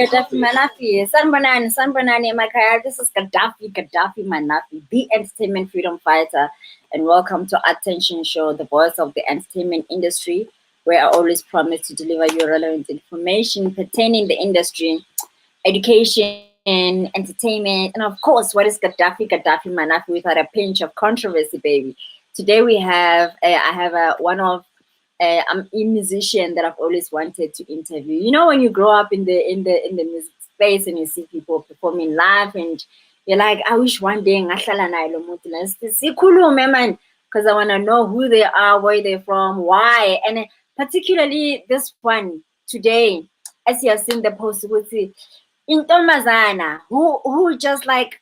Gaddafi Manafi, Sanbanani, my career. This is Gaddafi Manafi, the entertainment freedom fighter, and welcome to Attention Show, the voice of the entertainment industry, where I always promise to deliver you relevant information pertaining the industry, education, entertainment, and of course, what is Gaddafi Manafi without a pinch of controversy, baby. Today we have, I have I'm a musician that I've always wanted to interview. You know, when you grow up in the music space and you see people performing live, and you're like, I wish one day ngahlala naye lo muntu lana sikhulume man, because I want to know who they are, where they're from, why, and particularly this one today, as you have seen the post with Intomazana, who just like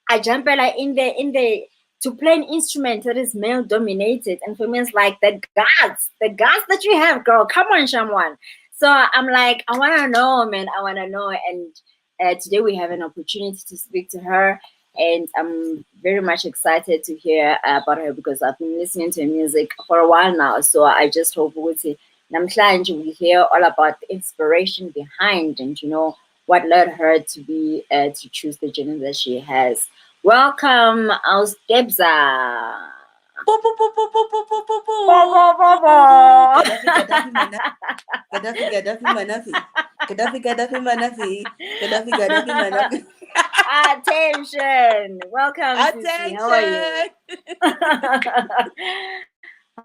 I jump like in the to play an instrument that is male dominated, and for me it's like the guts that you have, girl, come on someone. So I'm like, I want to know, man, I want to know. And today we have an opportunity to speak to her, and I'm very much excited to hear about her because I've been listening to her music for a while now. So I just hope we hear all about the inspiration behind, and what led her to be to choose the genre that she has. Welcome, aus Tebza. Attention. Welcome, Sissy. How are you?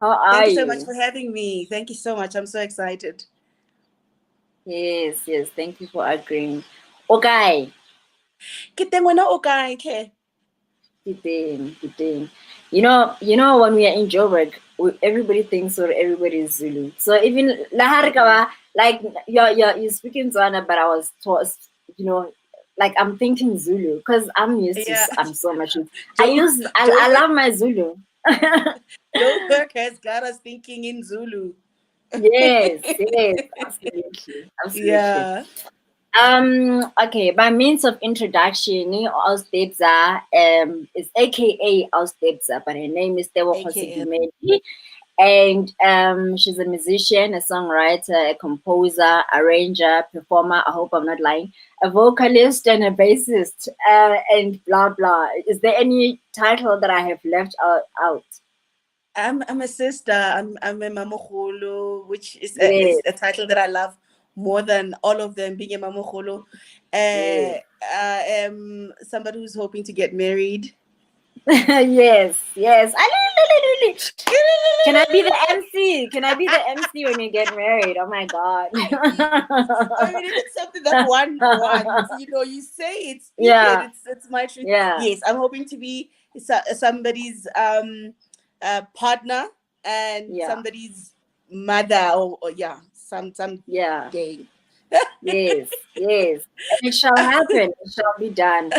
How are Thank you? you so much for having me. Thank you so much. I'm so excited. Yes. Thank you for agreeing. Okay. Good thing. You know when we are in Joburg, everybody thinks or everybody is Zulu. So even Laharikawa, like you're speaking Zwana, but I was taught, like I'm thinking Zulu because I'm used to I'm so much. I love my Zulu. Joburg has got us thinking in Zulu. Yes, absolutely. Yeah. Okay, by means of introduction, Tebza is aka Tebza, but her name is SEDUMEDI. And she's a musician, a songwriter, a composer, arranger, performer, I hope I'm not lying, a vocalist and a bassist, and blah blah. Is there any title that I have left out? I'm a sister. I'm a Mamogolo, which is a title that I love more than all of them, being a Mamogolo. I am somebody who's hoping to get married. Yes. Can I be the MC? Can I be the MC when you get married? Oh my God. I mean, if it's something that one wants, you say it's it's my truth. Yeah. Yes, I'm hoping to be somebody's partner and somebody's mother or some day. Yes. And it shall happen. It shall be done.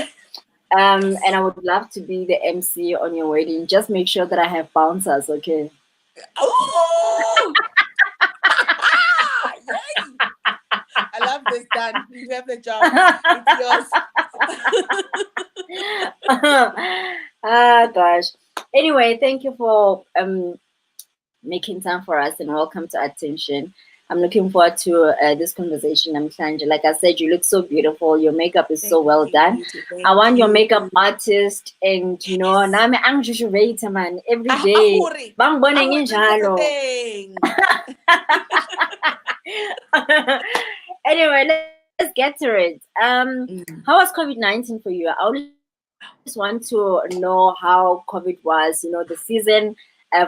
And I would love to be the MC on your wedding. Just make sure that I have bouncers, okay? Oh! I love this, Dan. You have the job. It's yours. Gosh. Anyway, thank you for making time for us, and welcome to Attention. I'm looking forward to this conversation. I'm Sandra. Like I said, you look so beautiful. Your makeup is so well done. I want your makeup artist, and nami angishuvate man every day. Anyway, let's get to it. How was COVID-19 for you? I always want to know how COVID was. The season.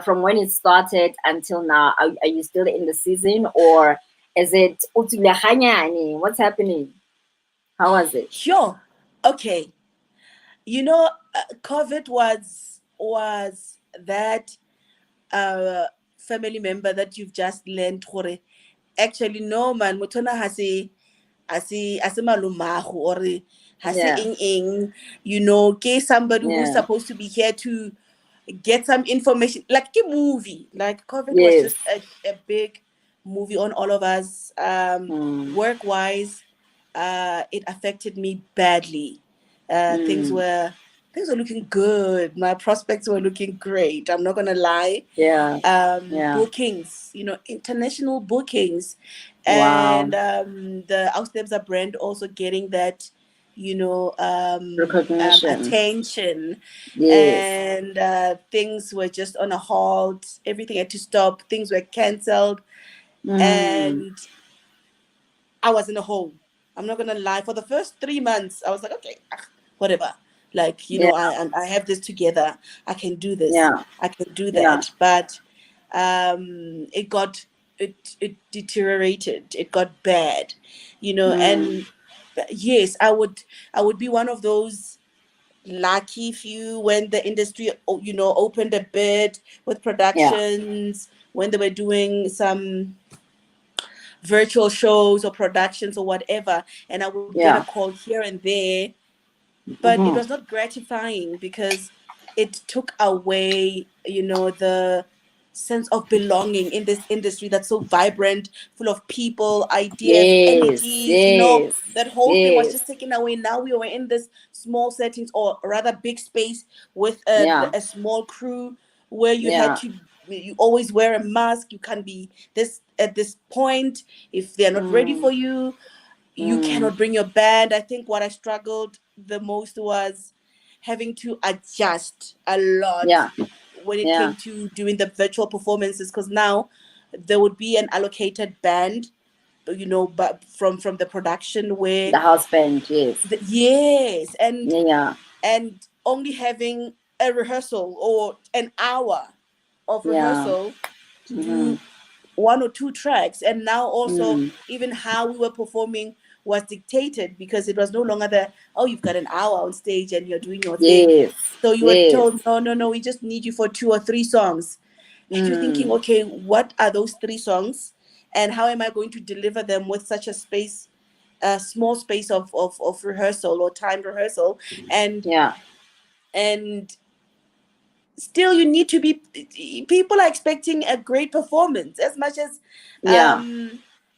From when it started until now, are you still in the season, or is it what's happening? How was it? Sure. Okay. COVID was was that family member that you've just learned gore actually no man motona hase malumago or hase Yeah. ing you know ke somebody who's Yeah. supposed to be here to get some information like a movie. Like COVID was Yes. just a big movie on all of us. Mm. Work wise, it affected me badly. Things Mm. were looking good. My prospects were looking great. I'm not gonna lie. Yeah. Yeah. Bookings, international bookings, Wow. and the Tebza brand also getting that, Recognition. attention, Yes. and things were just on a halt. Everything had to stop. Things were cancelled, Mm. and I was in a hole. I'm not gonna lie. For the first 3 months, I was like, okay, whatever. Like, Yeah. I have this together. I can do this. Yeah. I can do Yeah. that. But it deteriorated. It got bad, Mm. and yes, I would be one of those lucky few when the industry opened a bit with Yeah. productions, when they were doing some virtual shows or productions or whatever, and I would get a Yeah. call here and there, but it Mm-hmm. was not gratifying because it took away, the sense of belonging in this industry that's so vibrant, full of people, ideas, Yes. energies, Yes. that whole thing was just Yes. taken away. Now we were in this small settings, or rather big space, with Yeah. a small crew, where Yeah. you always wear a mask. You can't be this at this point. If they're not ready Mm. for you, you Mm. cannot bring your band. I think what I struggled the most was having to adjust a lot Yeah. when it Yeah. came to doing the virtual performances, because now there would be an allocated band, but from the production, where The husband. Yes. yes, Yeah. and only having a rehearsal or an hour of Yeah. rehearsal to Mm-hmm. do one or two tracks. And now also, Mm. even how we were performing was dictated, because it was no longer the, oh, you've got an hour on stage and you're doing your thing. Yes. So you were Yes. told, no, no, no, we just need you for 2 or 3 songs. And you're thinking, Mm. okay, what are those 3 songs, and how am I going to deliver them with such a small space of rehearsal or timed rehearsal? and Yeah. and still, you need to be, people are expecting a great performance as much as Yeah.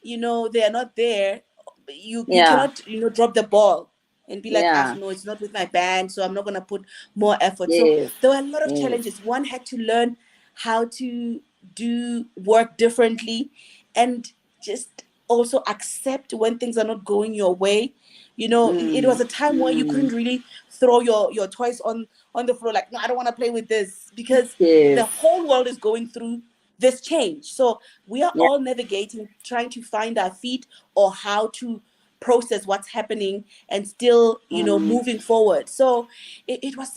they are not there. You Yeah. cannot, drop the ball and be like, ah, Yeah. no, it's not with my band, so I'm not going to put more effort. So Yes. there were a lot of Yes. challenges. One had to learn how to do work differently, and just also accept when things are not going your way. It Mm. was a time where you Mm. couldn't really throw your toys on the floor, like, no, I don't want to play with this, because the Yes. whole world is going through this change. So we are Yeah. all navigating, trying to find our feet, or how to process what's happening, and still, Mm. moving forward. So it was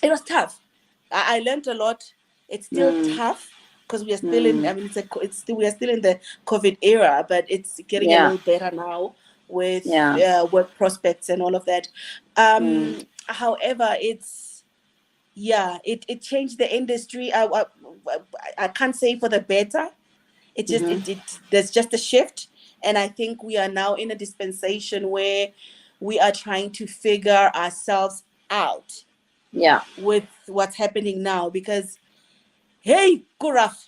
it was tough. I learned a lot. It's still Mm. tough, because we are still in, Mm. I mean, we are still in the COVID era, but it's getting a Yeah. little better now with Yeah. work prospects and all of that. Mm. However, it changed the industry. I can't say for the better. It just Mm-hmm. it there's just a shift, and I think we are now in a dispensation where we are trying to figure ourselves out Yeah. with what's happening now, because hey, Kuraf,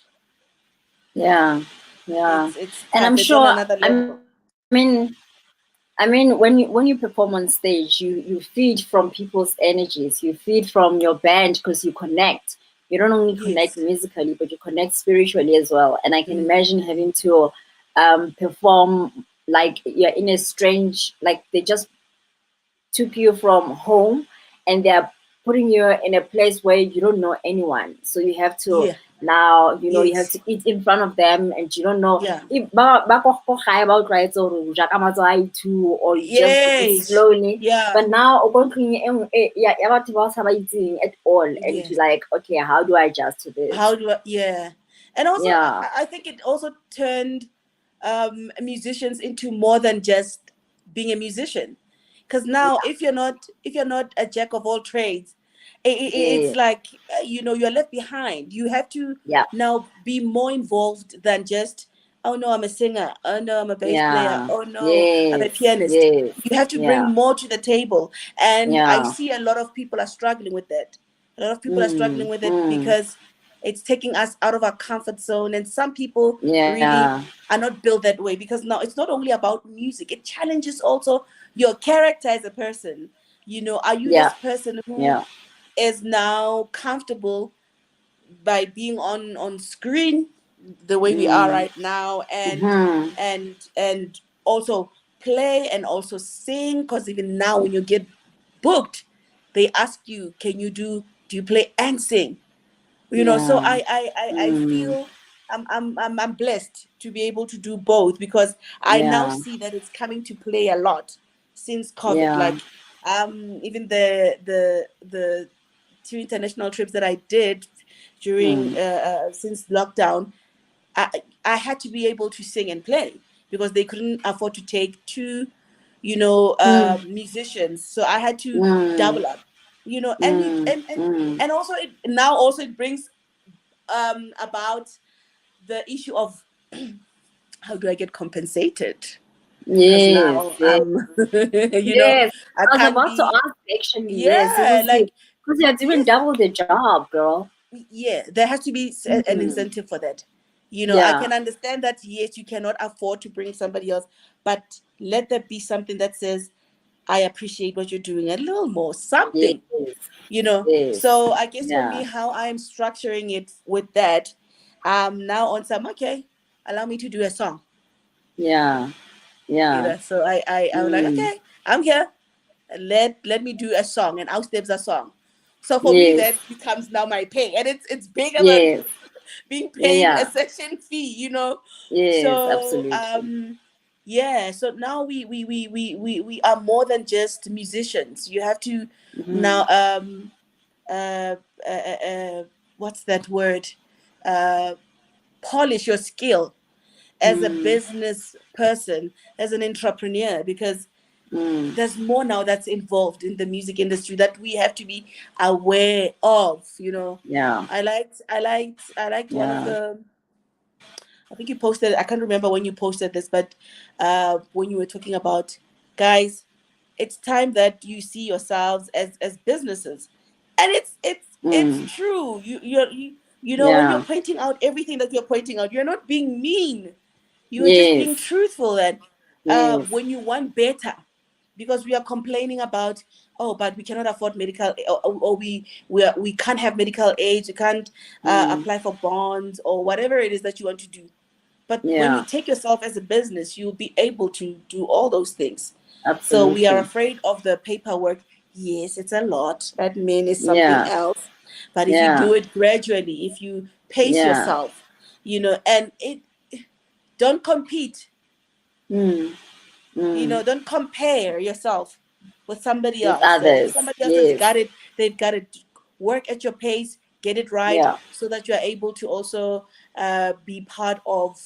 Yeah. Yeah. it's And tough. I'm It's on sure. another I level. mean, when you perform on stage, you feed from people's energies. You feed from your band because you connect. You don't only connect Yes. musically, but you connect spiritually as well. And I can Mm. imagine having to perform like you're in a strange, like they just took you from home and they're putting you in a place where you don't know anyone. So you have to Yeah. now, you have Yes. to eat in front of them and you don't know Yeah. if ba about right or you just do it Yes. slowly. Yeah. But now yeah, at all and Yeah. you're like, okay, how do I adjust to this? How do I? Yeah. And also, Yeah, I think it also turned musicians into more than just being a musician, because now, if you're not a jack of all trades, It's Yes. like, you're left behind. You have to Yeah. now be more involved than just, oh no, I'm a singer, oh no, I'm a bass player, Yeah. oh no, I'm a Yes. pianist. Yes. You have to bring Yeah. more to the table. And I Yeah. see a lot of people are struggling with that. A lot of people are struggling Mm. with it Mm. because it's taking us out of our comfort zone. And some people really Yeah. are not built that way, because now it's not only about music, it challenges also your character as a person. Are you Yeah. this person who Yeah. is now comfortable by being on screen the way we are Mm. right now, and Mm-hmm. and also play and also sing? Because even now when you get booked, they ask you, can you do you play and sing? So Yeah. I Mm. feel I'm blessed to be able to do both, because I now Yeah. see that it's coming to play a lot since COVID. Yeah. Like, even the two international trips that I did during Mm. since lockdown, I had to be able to sing and play, because they couldn't afford to take two, Mm. musicians. So I had to Mm. double up, and you Mm. Mm. and also it brings about the issue of how do I get compensated? Because Yes. now, Yes. Yes. I I was can't about to be. ask actually. Yes. It Yeah, was like, because you're doing yes, double the job, girl. yeah, there has to be an Mm. incentive for that. I Yeah. can understand that, yes, you cannot afford to bring somebody else, but let there be something that says, I appreciate what you're doing a little more, Yes. something. Yes. So I guess for me, Yeah. how I'm structuring it with that, now on some, okay, allow me to do a song. Yeah. Yeah. So I was like, Mm. okay, I'm here. Let me do a song, and I'll Tebza song. So for me, Yes. that becomes now my pay, and it's bigger than Yes. being Yeah. paid a Yeah. session fee. Yes. So Absolutely. yeah. So now we are more than just musicians. You have to Mm-hmm. now, uh, uh, uh, uh what's that word? Uh, Polish your skill as a Mm. business person, as an entrepreneur, because Mm. there's more now that's involved in the music industry that we have to be aware of. Yeah. I liked one of Yeah. the, I think you posted, I can't remember when you posted this, but when you were talking about, guys, it's time that you see yourselves as businesses. And it's Mm. true. When you're Yeah. pointing out everything that you're pointing out, you're not being mean. You are just being Yes. truthful. And Yes. when you want better, because we are complaining about, oh, but we cannot afford medical, or we can't have medical aid, we can't Mm. apply for bonds or whatever it is that you want to do. But when you Yeah. take yourself as a business, you'll be able to do all those things. So we are Absolutely. afraid of the paperwork. Yes, it's a lot. Admin is something Yeah. else. But if you Yeah. do it gradually, if you pace Yeah. yourself, and don't compete, Mm. Mm. don't compare yourself with somebody With else. If others. somebody else has Yes. got it, they've got to work at your pace, get it right, Yeah. so that you are able to also be part of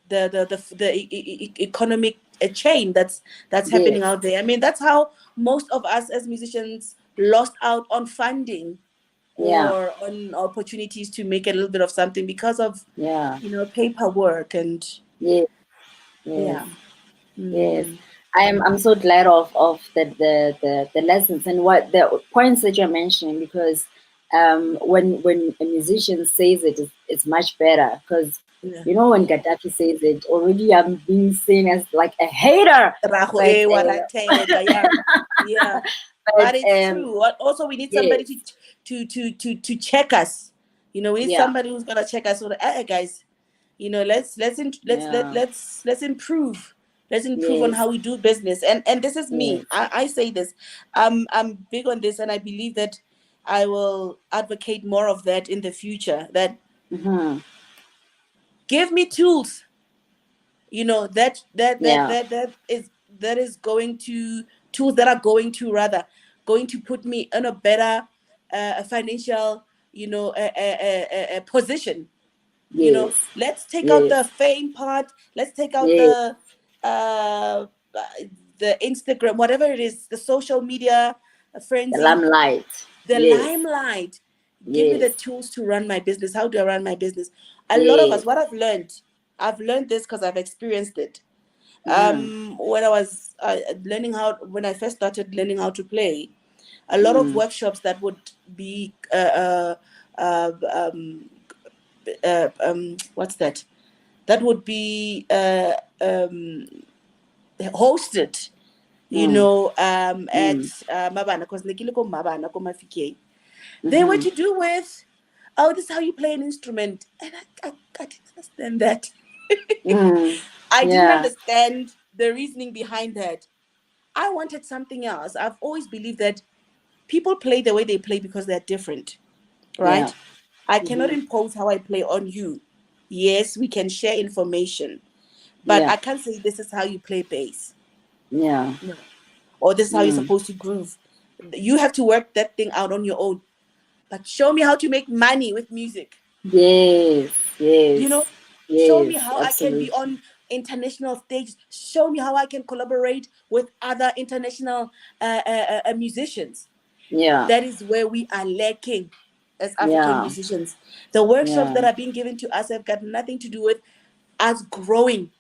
the economic chain that's happening Yes. out there. I mean, that's how most of us as musicians lost out on funding Yeah. or on opportunities to make a little bit of something because of Yeah. paperwork and Yes. Yes. yeah. Yes. Mm. I'm so glad of the lessons and what the points that you're mentioning, because when a musician says it, it's much better, because Yeah. when Gaddafi says it, already I'm being seen as like a hater. Raho But Waratega, yeah, yeah. but But it's true. Also, we need somebody yes, to check us. We need yeah, somebody who's gonna check us. So, guys, yeah, let's improve. Let's improve on yes, how we do business. And this is yes, me. I say this. I'm big on this, and I believe that I will advocate more of that in the future. That mm-hmm. give me tools, that that that Yeah, that that is going to tools that are going to put me in a better financial, position. yes, Let's take out yes, the fame part. Let's take out yes, uh the Instagram, whatever it is, the social media The frenzy, limelight. the Yes. limelight. Give me Yes. the tools to run my business. How do I run my business? A lot of us, Yes. what I've learned this because I've experienced it. Mm. When I was when I first started learning how to play, a lot of Mm. workshops that would be what's that? That would be hosted, Mm. at Mm. Mabana, because Mabana, ko Mafikeng. They were Mm-hmm. to do with, oh, this is how you play an instrument. And I didn't understand that. Mm. I didn't Yeah. understand the reasoning behind that. I wanted something else. I've always believed that people play the way they play because they're different, Yeah. right? I cannot Mm-hmm. impose how I play on you. Yes, we can share information, but Yeah. I can't say this is how you play bass. Yeah. No. Or this is how you're Mm. supposed to groove. You have to work that thing out on your own. But show me how to make money with music. Yes. You Yes. know, show me Yes. how I can be Absolutely. on international stages. Show me how I can collaborate with other international musicians. Yeah. That is where we are lacking as African Yeah. musicians. The workshops Yeah. that are being given to us have got nothing to do with us growing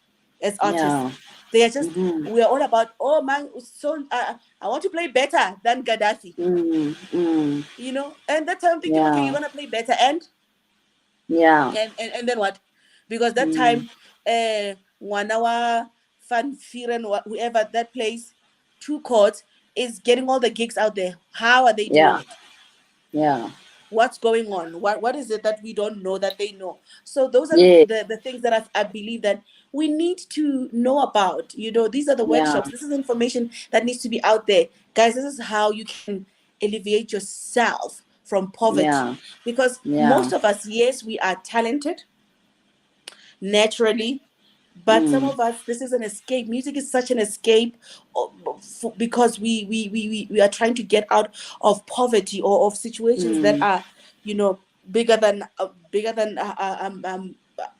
as artists. Yeah. They are just, Mm-hmm. we are all about, oh man, so I want to play better than Gaddafi, Mm. Mm. And that time I'm thinking, okay, you're Yeah. gonna play better, and Yeah. and then what? Because that Mm. time, Wanawa, Fan Firen, whoever that plays two chords is getting all the gigs out there. How are they doing Yeah. it? Yeah. What's going on? What is it that we don't know that they know? So those are Yeah. the things that I believe that we need to know about. These are the Yeah. workshops. This is information that needs to be out there. Guys, this is how you can alleviate yourself from poverty. Yeah. Because Yeah. most of us, yes, we are talented naturally, but some Mm. of us, this is an escape. Music is such an escape, because we are trying to get out of poverty or of situations that Mm. are, bigger than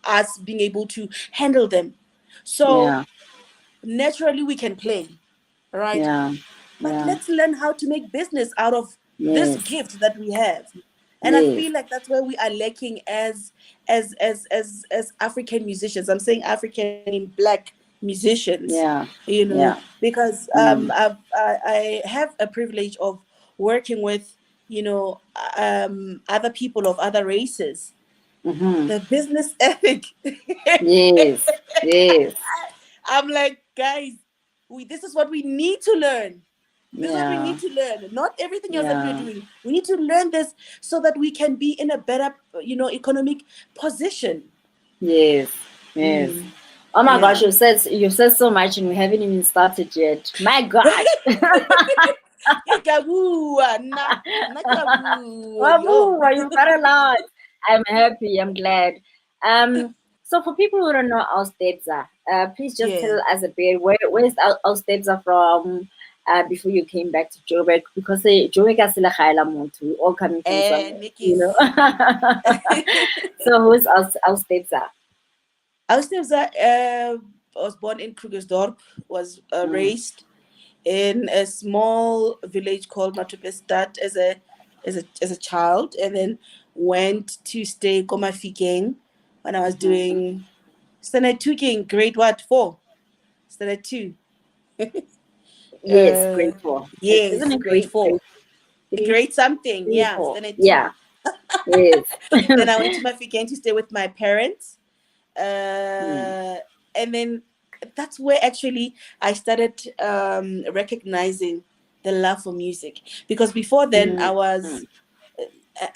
us being able to handle them. So Yeah. naturally we can play, right? Yeah. But Yeah. let's learn how to make business out of this Yes. gift that we have. And I Yes. feel like that's where we are lacking as African musicians. I'm saying African in black musicians, Yeah. Yeah. because Mm. I have a privilege of working with, other people of other races. Mm-hmm. The business ethic. Yes. Yes. I'm like, guys, this is what we need to learn. This is what we Yeah. need to learn. Not everything else that we're Yeah. doing. We need to learn this so that we can be in a better, economic position. Yes. Yes. Mm, Oh my gosh, yeah. you said so much and we haven't even started yet. My God. Yo. Wabu, you've got a lot. I'm happy. I'm glad. So for people who don't know Tebza, please just Yeah. tell us a bit where's Tebza from? Before you came back to Joburg, because Joburg is we all coming from somewhere, Nikki's. So who's Tebza? Was born in Krugersdorp, was Mm, raised in a small village called Matupestad as a child, and then went to stay Komafikeng when I was mhm. doing standard two, grade what, 4, standard 2. Yes, grade four. Isn't Yes, it grade grade 4, three, grade something, three, yeah, four? standard 2. Yeah. Yes. Then I went to Mafikeng to stay with my parents, Mm, and then that's where actually I started recognizing the love for music, because before then mm,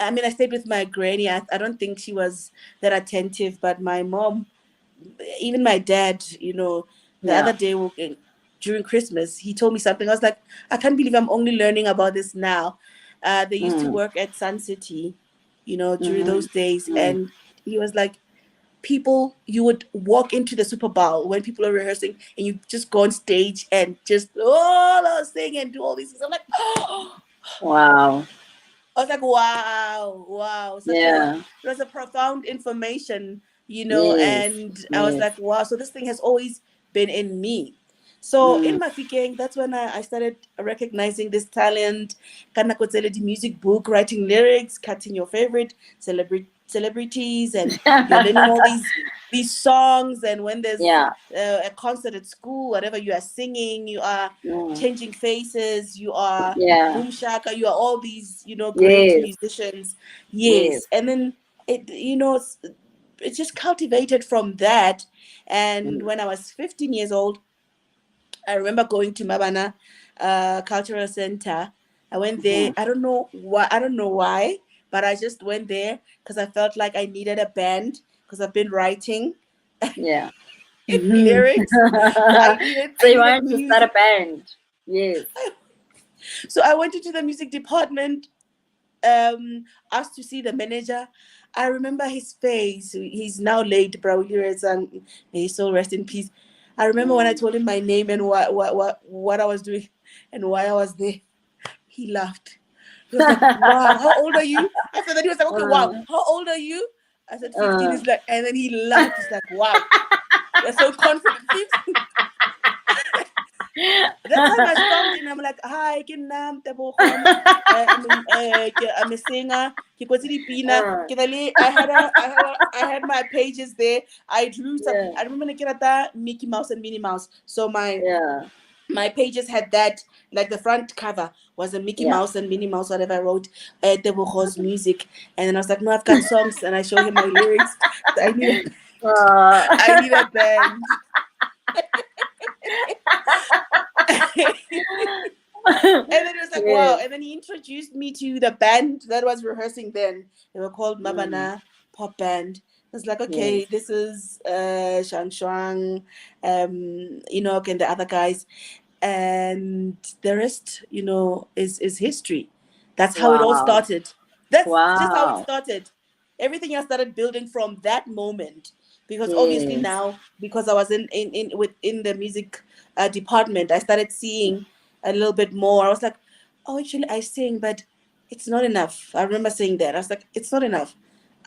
I stayed with my granny. I don't think she was that attentive, but my mom, even my dad, the yeah. other day during Christmas, he told me something. I was like, I can't believe I'm only learning about this now. They used to Mm, work at Sun City, during mm-hmm, those days, mm, and he was like, people, you would walk into the Super Bowl when people are rehearsing, and you just go on stage and just sing and do all these things. I'm like, oh, wow. I was like, wow, wow, Yeah. it was a profound information, Yes. and I was Yes. like, wow, so this thing has always been in me. So in Mafikeng, that's when I started recognizing this talent. Kana kotsele the music book, writing lyrics, cutting your favorite celebrities, and you're learning all these songs. And when there's a concert at school, whatever you are singing, you are changing faces, you are boom shaka, you are all these, great musicians. Yes. And then it just cultivated from that. And when I was 15 years old, I remember going to Mabana Cultural Center. I went there. I don't know why, but I just went there because I felt like I needed a band because I've been writing lyrics. So I needed So you needed wanted to start a music. band? Yes. So I went into the music department, asked to see the manager. I remember his face. He's now late, and may his soul rest in peace. I remember when I told him my name and what I was doing and why I was there. He laughed. He was like, "Wow, how old are you?" After that, he was like, "Okay, wow, how old are you?" I said, 15. He's like, and then he laughed. He's like, "Wow, you're so confident." 15. That time I stopped and I'm like, "Hi, ke nna Tebogo. I'm a singer. I had my pages there. I drew some. I remember Mickey Mouse and Minnie Mouse. So my pages had that, like the front cover was a Mickey Mouse and Minnie Mouse, whatever I wrote, Tebogo's music. And then I was like, "No, I've got songs," and I show him my lyrics. So I need a band. And then it was like, wow. And then he introduced me to the band that was rehearsing then. They were called Mabana Pop Band. I was like, okay, this is Shang Shuang, Enoch, and the other guys. And the rest, is history. That's how it all started. That's just how it started. Everything else started building from that moment. Because obviously now, because I was within the music department, I started seeing a little bit more. I was like, oh, actually, I sing, but it's not enough. I remember saying that. I was like, it's not enough.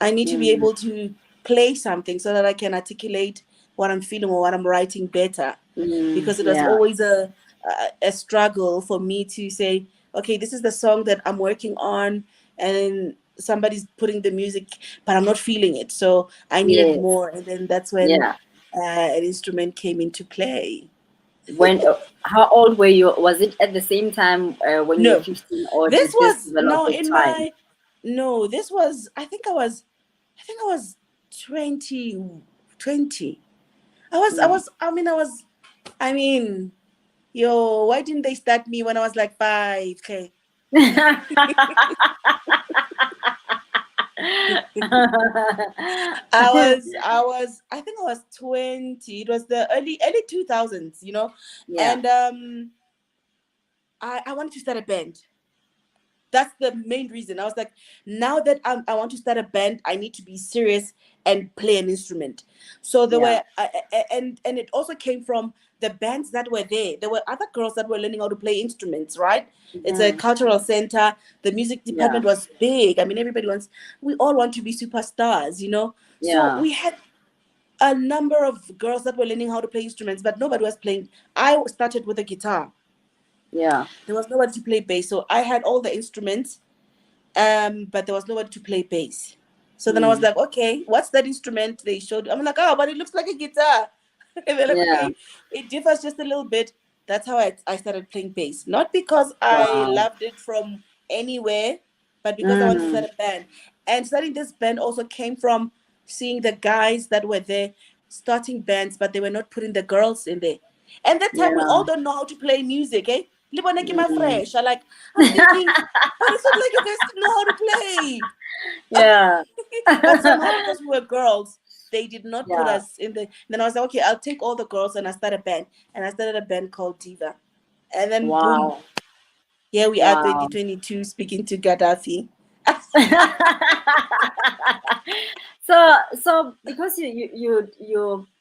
I need to be able to play something so that I can articulate what I'm feeling or what I'm writing better. Because it was always a struggle for me to say, okay, this is the song that I'm working on, and somebody's putting the music, but I'm not feeling it. So I needed more. And then that's when an instrument came into play. When how old were you? Was it at the same time when you were No, 15, or this did this was develop with time? this was, I think I was 20, 20. I mean, yo, why didn't they start me when I was like 5? Okay. I think I was 20. It was the early 2000s, and I wanted to start a band. That's the main reason. I was like, now that I want to start a band, I need to be serious and play an instrument. So there were, and it also came from the bands that were there. There were other girls that were learning how to play instruments, right? It's a cultural center. The music department was big. I mean, we all want to be superstars, So we had a number of girls that were learning how to play instruments, but nobody was playing. I started with a guitar. There was nobody to play bass. So I had all the instruments, but there was nobody to play bass. So then I was like, okay, what's that instrument they showed? I'm like, oh, but it looks like a guitar. And they're like, okay, it differs just a little bit. That's how I started playing bass. Not because I loved it from anywhere, but because I wanted to start a band. And starting this band also came from seeing the guys that were there starting bands, but they were not putting the girls in there. And that time we all don't know how to play music, eh? Fresh. I'm thinking, but it's not like you guys know how to play. But somehow, because we were girls, they did not put us in the. Then I was like, okay, I'll take all the girls and I start a band. And I started a band called Diva. And then boom, here we are, 2022, speaking to Gaddafi. So because you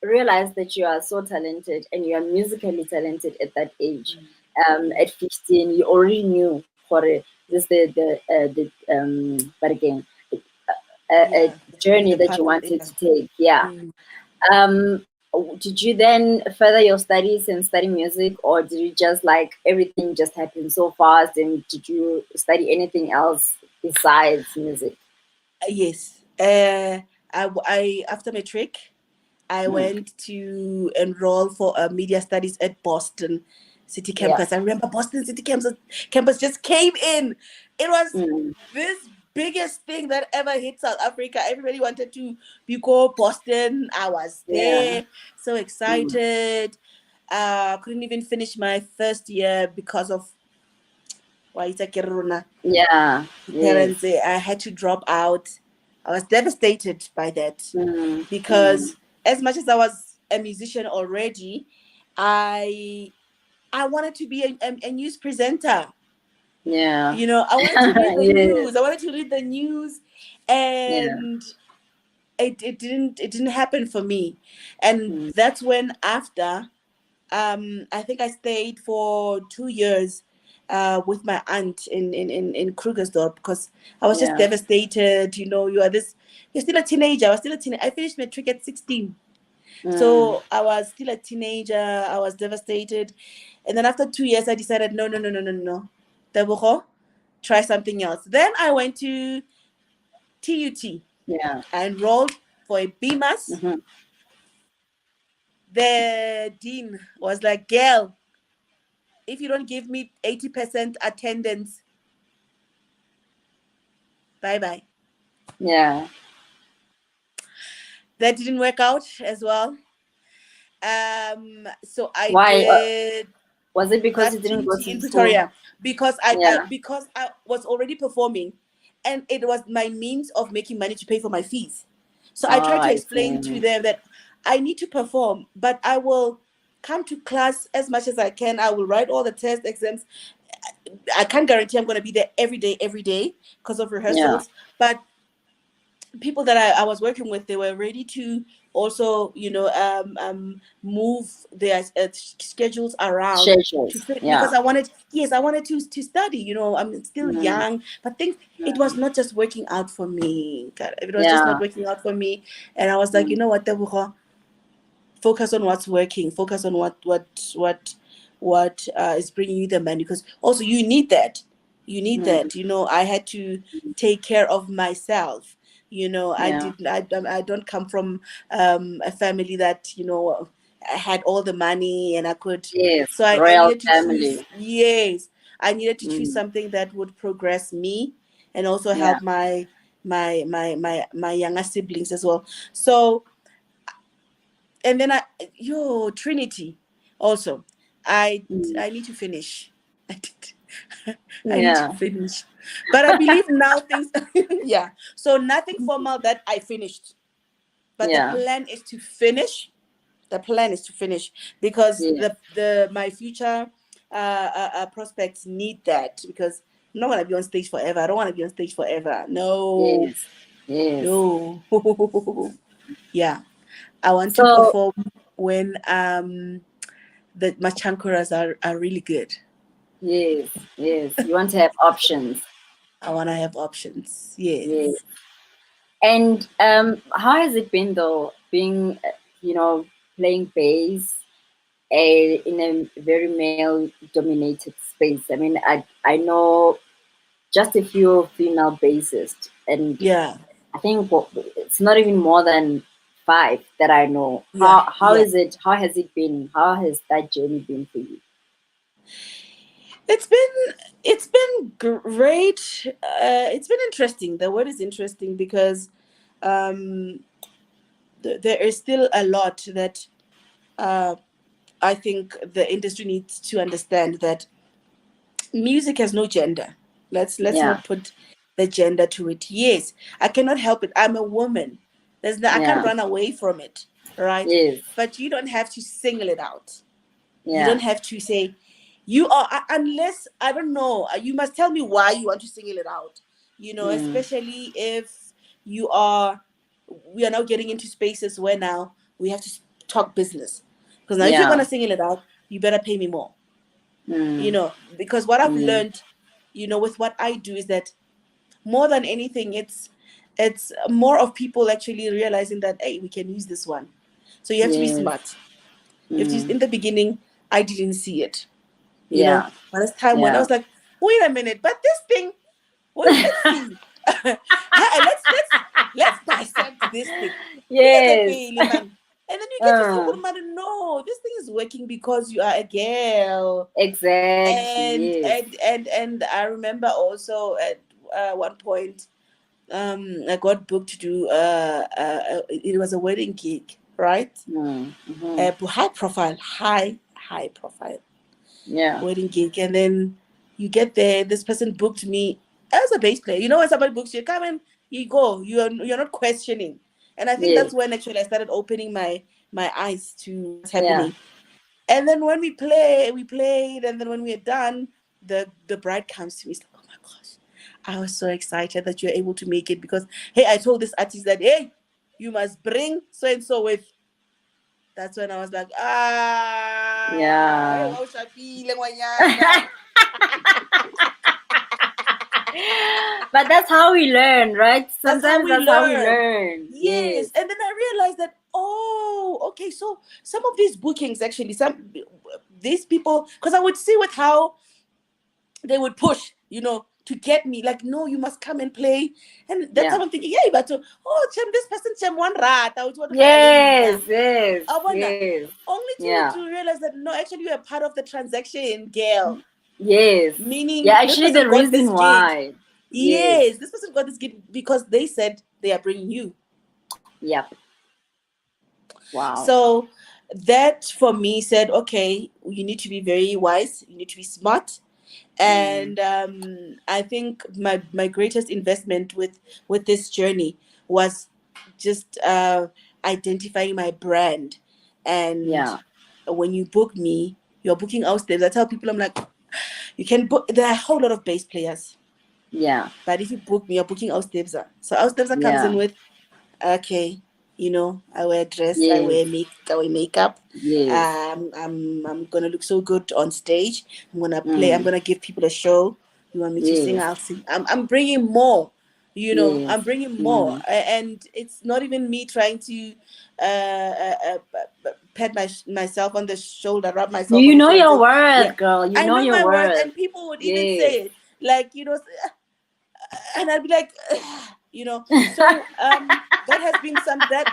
realize that you are so talented and you are musically talented at that age, at 15, you already knew for it, this but again, a journey that you wanted to take. did you then further your studies and study music, or did you just like everything just happened so fast? And did you study anything else besides music? Yes. I after matric, I Mm. went to enroll for media studies at Boston City Yeah. campus. I remember Boston City campus just came in. It was Mm. this biggest thing that ever hit South Africa. Everybody wanted to be called Boston. I was Yeah. there, so Mm. excited. Couldn't even finish my first year because of why it's a Kiruna. Yeah. Yes. Parents, I had to drop out. I was devastated by that Mm. Mm. because as much as I was a musician already, I I wanted to be a news presenter. Yeah. You know, I wanted to read the Yes. news. I wanted to read the news, Yeah. and it didn't happen for me. And Mm. that's when after I think I stayed for 2 years with my aunt in Krugersdorp because I was just Yeah. devastated. You know, you're still a teenager. I was still a teenager. I finished matric at 16. Mm. So I was still a teenager. I was devastated. And then after 2 years, I decided, no, no, no, no, no, no. Teboggo, try something else. Then I went to TUT. Yeah. I enrolled for a BMAS. Mm-hmm. The dean was like, girl, if you don't give me 80% attendance, bye bye. Yeah. That didn't work out as well. So I Why? did Was it because you that didn't go TUT to in the school? Pretoria Yeah. because I was already performing, and it was my means of making money to pay for my fees. So I Oh, tried to I explain to see. them that I need to perform, but I will come to class as much as I can. I will write all the test exams. I can't guarantee I'm going to be there every day because of Yeah. rehearsals, but people that I was working with, they were ready to also, move their schedules around to Schedules. fit Yeah. because I wanted to study. You know, I'm still Mm. young, but things it was Mm. not just working out for me. God, it was just not Yeah. working out for me, and I was like, you Mm. know what, Tebogo, focus on what's working, focus on what is bringing you the money because also you need that. Mm. You know, I had to take care of myself. You know, Yeah. I don't come from a family that had all the money and I could, Yes. so I Royal needed to choose. family. Yes, I needed to choose Mm. something that would progress me and also Yeah. help my younger siblings as well. So, and then Trinity also, I Mm. I need to finish. I did. I need to Yeah. finish, but I believe now things. Yeah, so nothing formal that I finished, but the Yeah. plan is to finish. The plan is to finish because Yes. the my future prospects need that because I'm not gonna be on stage forever. I don't want to be on stage forever. No, Yes. Yes. no. Yeah, I want to So perform when the machankuras are really good. yes. Yes. You want to have options. I want to have options. Yes. Yes. And how has it been though, being, playing bass in a very male-dominated space? I mean, I know just a few female bassists, and Yeah. I think it's not even more than five that I know. Yeah. How Yeah. is it? How has it been? How has that journey been for you? It's been great. It's been interesting. The word is interesting because um, there is still a lot that uh, I think the industry needs to understand that music has no gender. Let's Yeah. not put the gender to it. Yes, I cannot help it. I'm a woman. I can't Yeah. run away from it, right? Yes. But you don't have to single it out. You Yeah. don't have to say you are unless I don't know. You must tell me why you want to single it out. You know, Mm. especially if you are. We are now getting into spaces where now we have to talk business. Because now, if you're Yeah. gonna single it out, you better pay me more. Mm. Because what I've Mm. learned, with what I do is that more than anything, it's more of people actually realizing that, hey, we can use this one. So you have to be Yes. smart. If you, in the beginning, I didn't see it. You know, Yeah. by this time when I Yeah. was like, wait a minute, but this thing, wait, let's see. Hey, let's dissect this thing. Yes. Man. And then you get to see, Uh, no, this thing is working because you are a girl. exactly. And Yes. and I remember also at one point, I got booked to do it was a wedding gig, right? Mm-hmm. High profile Yeah. wedding gig, and then you get there. This person booked me as a bass player. You know, when somebody books you, come and you go. You're not questioning, and I think Yes. that's when actually I started opening my eyes to what's Yeah. happening. And then when we played, and then when we are done, the bride comes to me. She's like, "Oh my gosh, I was so excited that you're able to make it because hey, I told this artist that hey, you must bring so and so with." That's when I was like, hey, Yeah. wow, Shapile, ngwanyana. But that's how we learn, right? That's how Sometimes we that's how we learn. learn. Yes. Yes. And then I realized that, oh, okay, so some of these bookings actually, some these people, because I would see with how they would push, to get me, like, no, you must come and play. And that's how Yeah. I'm thinking, yeah, but Chem, this person Chem one rat. I would want to Yes. Yes. I wanna Yes. only Yeah. to realize that no, actually you're a part of the transaction, girl. Yes. Yeah. Meaning this Actually, person the got this reason gig. why. Yes. Yes, this person got this gig because they said they are bringing you. Yep. Wow. So that for me said, okay, you need to be very wise, you need to be smart. Mm. And I think my greatest investment with this journey was just identifying my brand. And Yeah. when you book me, you're booking out steps. I tell people, I'm like, you can book, there are a whole lot of bass players. Yeah. But if you book me, you're booking out Tebza. So out Tebza comes in Yeah. with, okay, I wear dress, Yes. I wear makeup. Yes. I'm gonna look so good on stage. I'm gonna play. I'm Mm. gonna give people a show. You want me to sing? Yes. I'll sing. I'm bringing more. Yes. I'm bringing more, Mm. and it's not even me trying to pat myself on the shoulder, rub myself You on the know shoulder, your say, yeah, worth, girl. You I know know your my worth, worth. and people would even Yes. say, like, and I'd be like, So that has been some that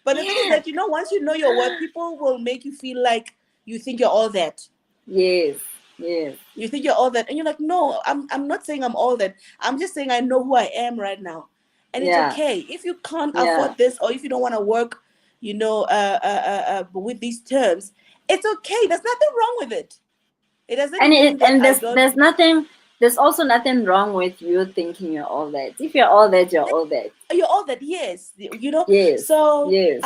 but the thing is that once you know your worth, people will make you feel like you think you're all that. Yes. Yes. You think you're all that, and you're like, no, I'm not saying I'm all that. I'm just saying I know who I am right now, and it's Yeah. okay if you can't Yeah. afford this or if you don't want to work, with these terms. It's okay. There's nothing wrong with it. It doesn't mean that And I there's don't. nothing, there's also nothing wrong with you thinking you're all that. If you're all that, you're all that. You're all that, yes, Yes. so Yes.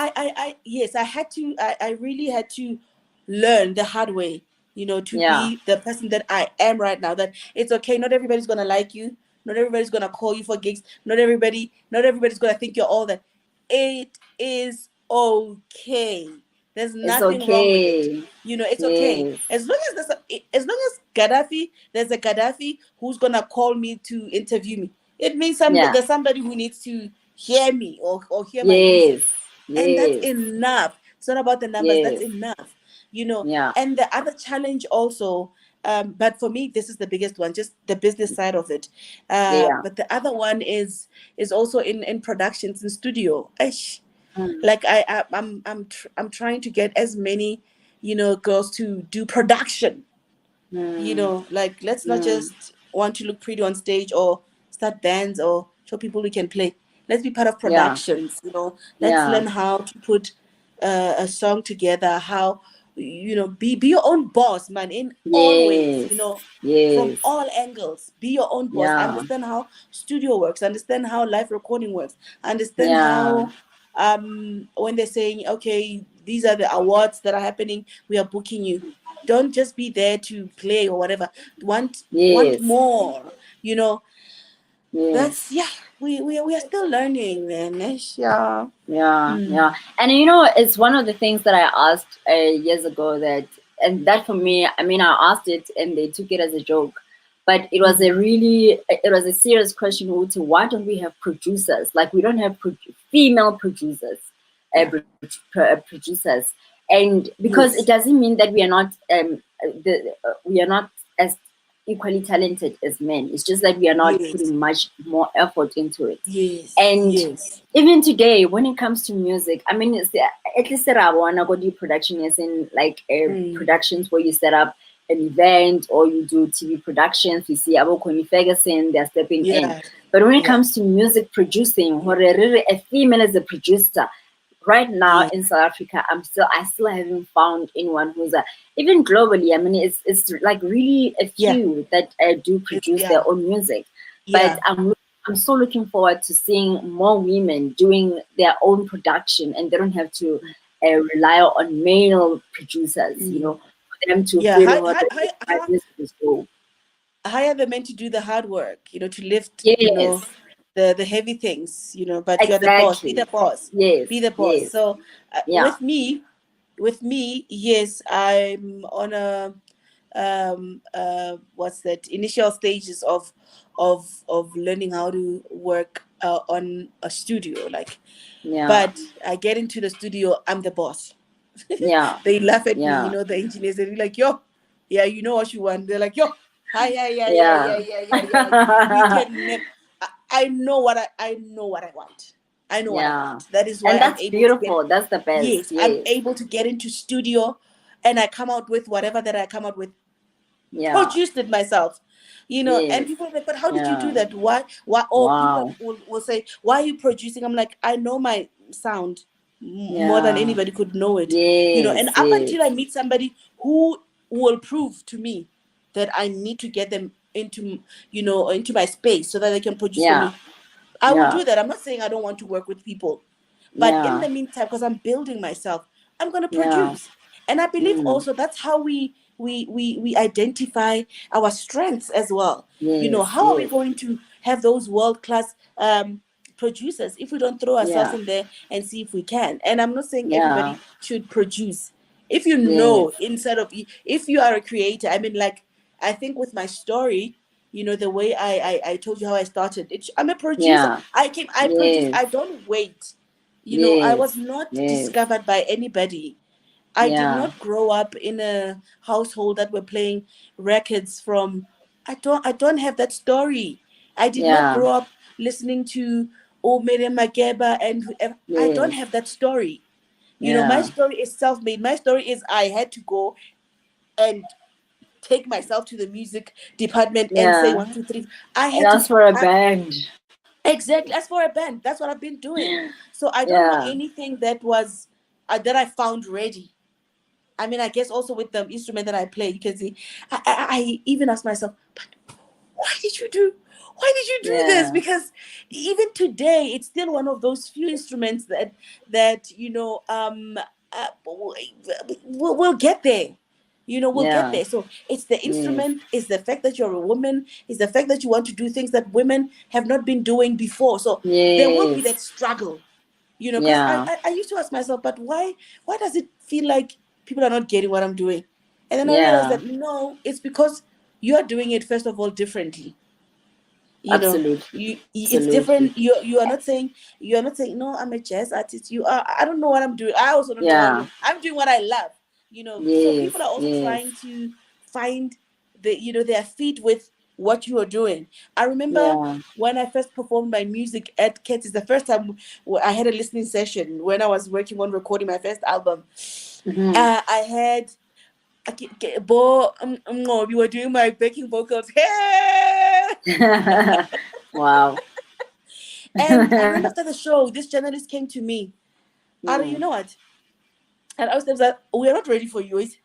yes, I had to, I really had to learn the hard way, to Yeah. be the person that I am right now, that it's okay, not everybody's gonna like you, not everybody's gonna call you for gigs, not everybody's gonna think you're all that. It is okay. There's It's nothing wrong with it. okay. It's okay Yes. as long as there's a Gaddafi who's gonna call me to interview me. It means Yeah. there's somebody who needs to hear me, or hear my music. Yes. And that's Yes. enough. It's not about the numbers, that's Yes. enough. Yeah. And the other challenge also, but for me, this is the biggest one, just the business side of it. Yeah. But the other one is also in productions, in studio. Eish. Mm. Like I'm trying to get as many, girls to do production. Mm. Like, let's not Mm. just want to look pretty on stage or start bands or show people we can play. Let's be part of Yeah. productions. Let's Yeah. learn how to put a song together, how, be your own boss, man, in all ways, Yes. from Yes. all angles. Be your own boss. Yeah. Understand how studio works, understand how live recording works, understand Yeah. how, when they're saying, okay, these are the awards that are happening, we are booking you. Don't just be there to play or whatever. Want Yes. more. Yes. That's, yeah. We are still learning, man. Yeah. Yeah, Mm. yeah. And it's one of the things that I asked years ago, and that for me, I mean, I asked it and they took it as a joke, but it was a serious question, Uti. Why don't we have producers? Like, we don't have female producers. producers, and because it Yes. doesn't mean that we are not as equally talented as men. It's just that we are not Yes. putting much more effort into it. Yes. And Yes. even today, when it comes to music, I mean, at least there are one do production is in like Mm. productions where you set up an event or you do TV productions. We see Abo Connie Ferguson, they're stepping in. Yeah. But when it Yeah. comes to music producing, where a female is a producer, right now Yeah. in South Africa, I still haven't found anyone who's even globally. I mean, it's like really a Yeah. few that do produce Yeah. their own music. But Yeah. I'm so looking forward to seeing more women doing their own production, and they don't have to rely on male producers. You Mm. know, for them to Yeah. feel what my How music is so. are they meant to do the hard work, to lift, Yes, the heavy things, but you are the boss. Be exactly. the boss. Yes, Be the boss. yes, So yeah, with me, yes, I'm on a what's that, initial stages of learning how to work on a studio, like, yeah, but I get into the studio, I'm the boss. yeah, They laugh at me, yeah, the engineers, they're like, yo, yeah, you know what you want. They're like, yo, hi, yeah, yeah, yeah, yeah, yeah. yeah, yeah, yeah. We can never. I know what I know what I want. I know what I Yeah. want. That is why And I'm that's able to get. beautiful. That's the best. Yes, I'm Yes. able to get into studio, and I come out with whatever that I come out with, Yeah. produced it myself. And Yes. people are like, but how did you do Yeah. that? Why? Or people Wow. will say, why are you producing? I'm like, I know my sound more than Yeah. anybody could know it. And Yes. up until I Yes. meet somebody who will prove to me that I need to get them into my space so that they can produce for Yeah. me, I will Yeah. do that. I'm not saying I don't want to work with people, but in Yeah. the meantime, because I'm building myself, I'm going to Yeah. produce. And I believe Mm. also that's how we identify our strengths as well. Yes. How are we Yes. going to have those world class producers if we don't throw ourselves Yeah. in there and see if we can? And I'm not saying Yeah. everybody should produce. If you Yes. know inside of you, if you are a creator, I mean, like, I think with my story, the way I told you how I started. I'm a producer. Yeah. I produce. Yes. I don't wait. I was Yes. not Yes. discovered by anybody. I did Yeah. not grow up in a household that were playing records from. I don't have that story. I did not Yeah. grow up listening to Miriam Makeba and whoever. I don't Yes. have that story. My Yeah. story is self-made. My story is I had to go and take myself to the music department and say Yeah. one, two, three. I And had to. as for a band. Exactly. As for a band, that's what I've been doing. So I don't know Yeah. anything that was that I found ready. I mean, I guess also with the instrument that I play, you can see. I even ask myself, but why did you do? Why did you do this? Yeah. Because even today, it's still one of those few instruments that we'll get there. We'll get Yeah. there. So it's the Yes. instrument, it's the fact that you're a woman, it's the fact that you want to do things that women have not been doing before. So there will be Yes. that struggle, because I, Yeah. I I used to ask myself, but why does it feel like people are not getting what I'm doing? And then I realized Yeah. that no, it's because you are doing it first of all differently. Absolutely. It's Absolutely. different. You are not saying no, I'm a jazz artist. I don't know what I'm doing. I also don't know what I'm Yeah. doing. I'm doing what I love. So Yes. people are also Yes. trying to find their feet with what you are doing. I remember Yeah. when I first performed my music at Ket's, the first time I had a listening session when I was working on recording my first album. Hmm. I had Bo we were doing my backing vocals. Hey! Wow. And then after the show, this journalist came to me. You Hmm. know what? And I was like, we are not ready for you. He's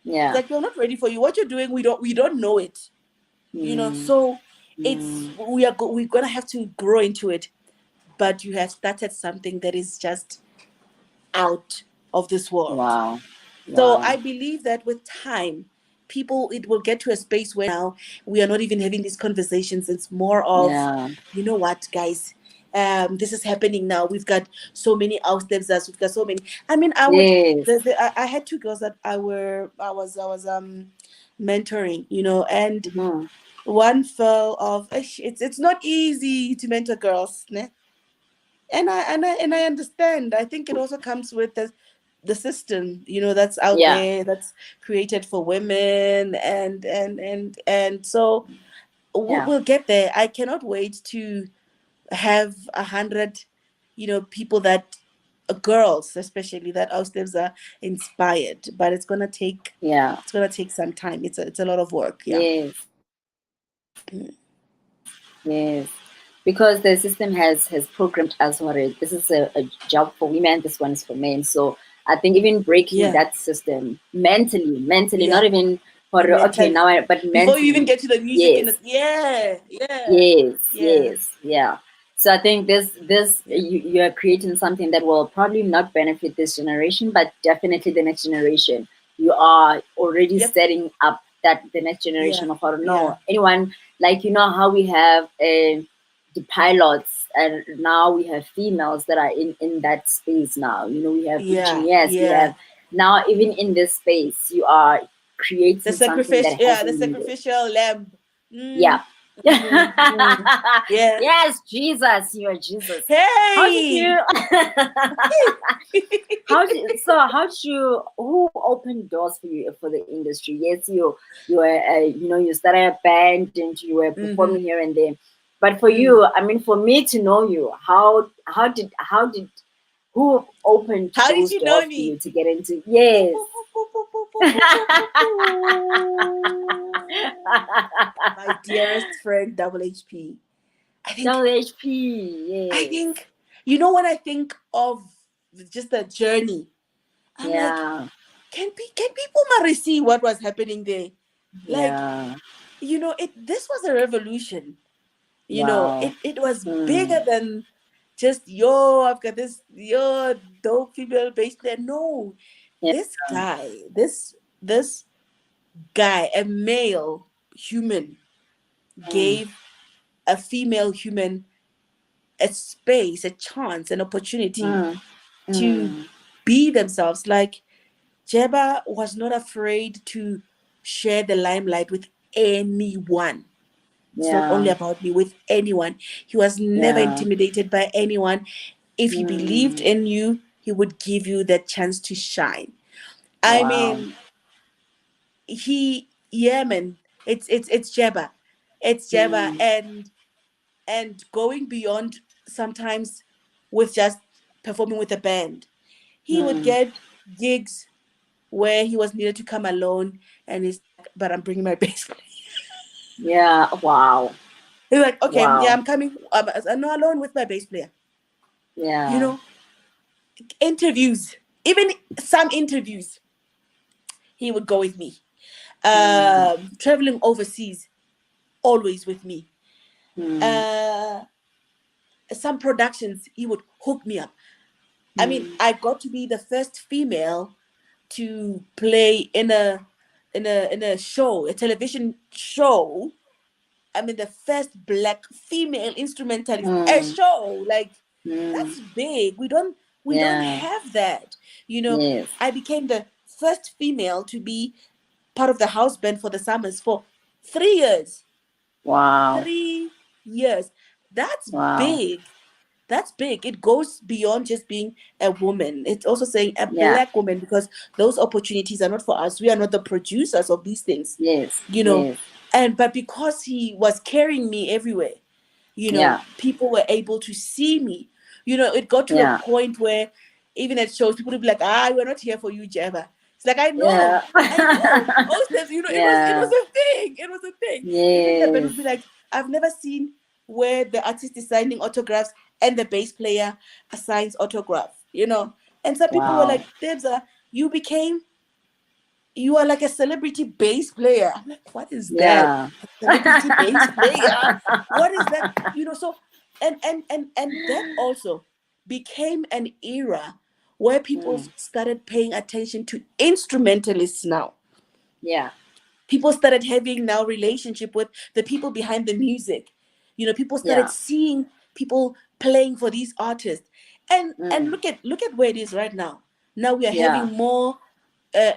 Yeah. like, we're not ready for you. What you're doing, we don't know it. Hmm. So Hmm. we're gonna have to grow into it. But you have started something that is just out of this world. Wow. So Wow. I believe that with time, it will get to a space where now we are not even having these conversations. It's more of, Yeah. you know what, guys, this is happening now. We've got so many outsteps. We've got so many. I mean, Yes. I had two girls that I was mentoring, and Hmm. one fell off. It's not easy to mentor girls, ne? And I understand. I think it also comes with the system, that's out Yeah, there, that's created for women, and so yeah, we'll get there. I cannot wait to have 100, people that girls especially that our steps are inspired, but yeah. it's gonna take some time. It's a lot of work. Yeah. Yes, yes. Because the system has programmed us for it. This is a job for women. This one is for men. So I think even breaking Yeah. that system mentally, not Yeah. even for okay Mentally, now, but before you even mentally, get to the music yes. in it. Yeah. Yeah. Yes, Yeah. yes, yeah. So I think this Yeah. you are creating something that will probably not benefit this generation, but definitely the next generation. You are already Yep. setting up that the next Yeah. generation of how to Yeah. know anyone, like how we have the pilots, and now we have females that are in that space now. We have Yeah. engineers, we Yeah. have now even in this space you are The creating something that sacrificial, yeah, the hasn't needed. sacrificial lamb. Yeah. Yeah. Yes, Jesus, you are Jesus. How did Hey. you who opened doors for you for the industry? Yes, you were you started a band and you were performing Mm-hmm. here and there. But for Mm. you, I mean, for me to know you, how did who opened How did those you know doors for you me? to get into? Yes. My dearest friend, Double HP. I think, WHP, I yes. think, when I think of just the journey, I'm like, Yeah. can people Mari see what was happening there? Like, Yeah. this was a revolution. Wow. It was bigger Mm. than just, yo, I've got this, yo, dope female bass player. No, Yeah. this guy, a male human, Mm. gave a female human a space, a chance, an opportunity Mm. to Mm. be themselves. Like, Jeba was not afraid to share the limelight with anyone. It's not only Yeah. about me, with anyone. He was never Yeah. intimidated by anyone. If he believed Mm. in you, he would give you that chance to shine. I Wow. mean, yeah, man, it's Jeba. It's Jeba, Mm. and going beyond sometimes with just performing with a band. He would Mm. get gigs where he was needed to come alone, and he's like, but I'm bringing my bass player. Yeah. Wow. He's like, okay, yeah, Wow. I'm coming. I'm not alone with my bass player. You Yeah. know, interviews, even some interviews, he would go with me. Mm. Traveling overseas, always with me. Mm. Uh, some productions, he would hook me up. I mean, Mm. I got to be the first female to play in a show, a television show. I mean, the first black female instrumentalist, a Mm. show. Like, Mm. that's big. We don't Yeah. have that. Yes. I became the first female to be part of the house band for the Summers for 3 years. Wow. 3 years. That's Wow. big. That's big. It goes beyond just being a woman. It's also saying a Yeah. black woman, because those opportunities are not for us. We are not the producers of these things, Yes. you know. Yes. But because he was carrying me everywhere, Yeah. people were able to see me. It got to a Yeah. point where even at shows, people would be like, we're not here for you, Jeva. It's like, I know, Yeah. I know. Most of it was Yeah. a thing. It was a thing. Even the band Yes. would be like, I've never seen where the artist is signing autographs and the bass player assigns autograph. And some people were Wow. like, Tebza, you are like a celebrity bass player. I'm like, what is that? Yeah. A celebrity bass player? What is that? So, and that also became an era where people Mm. started paying attention to instrumentalists now. Yeah. People started having now relationship with the people behind the music. People started Yeah. seeing people playing for these artists, and Mm. look at where it is right now. Now we are Yeah. having more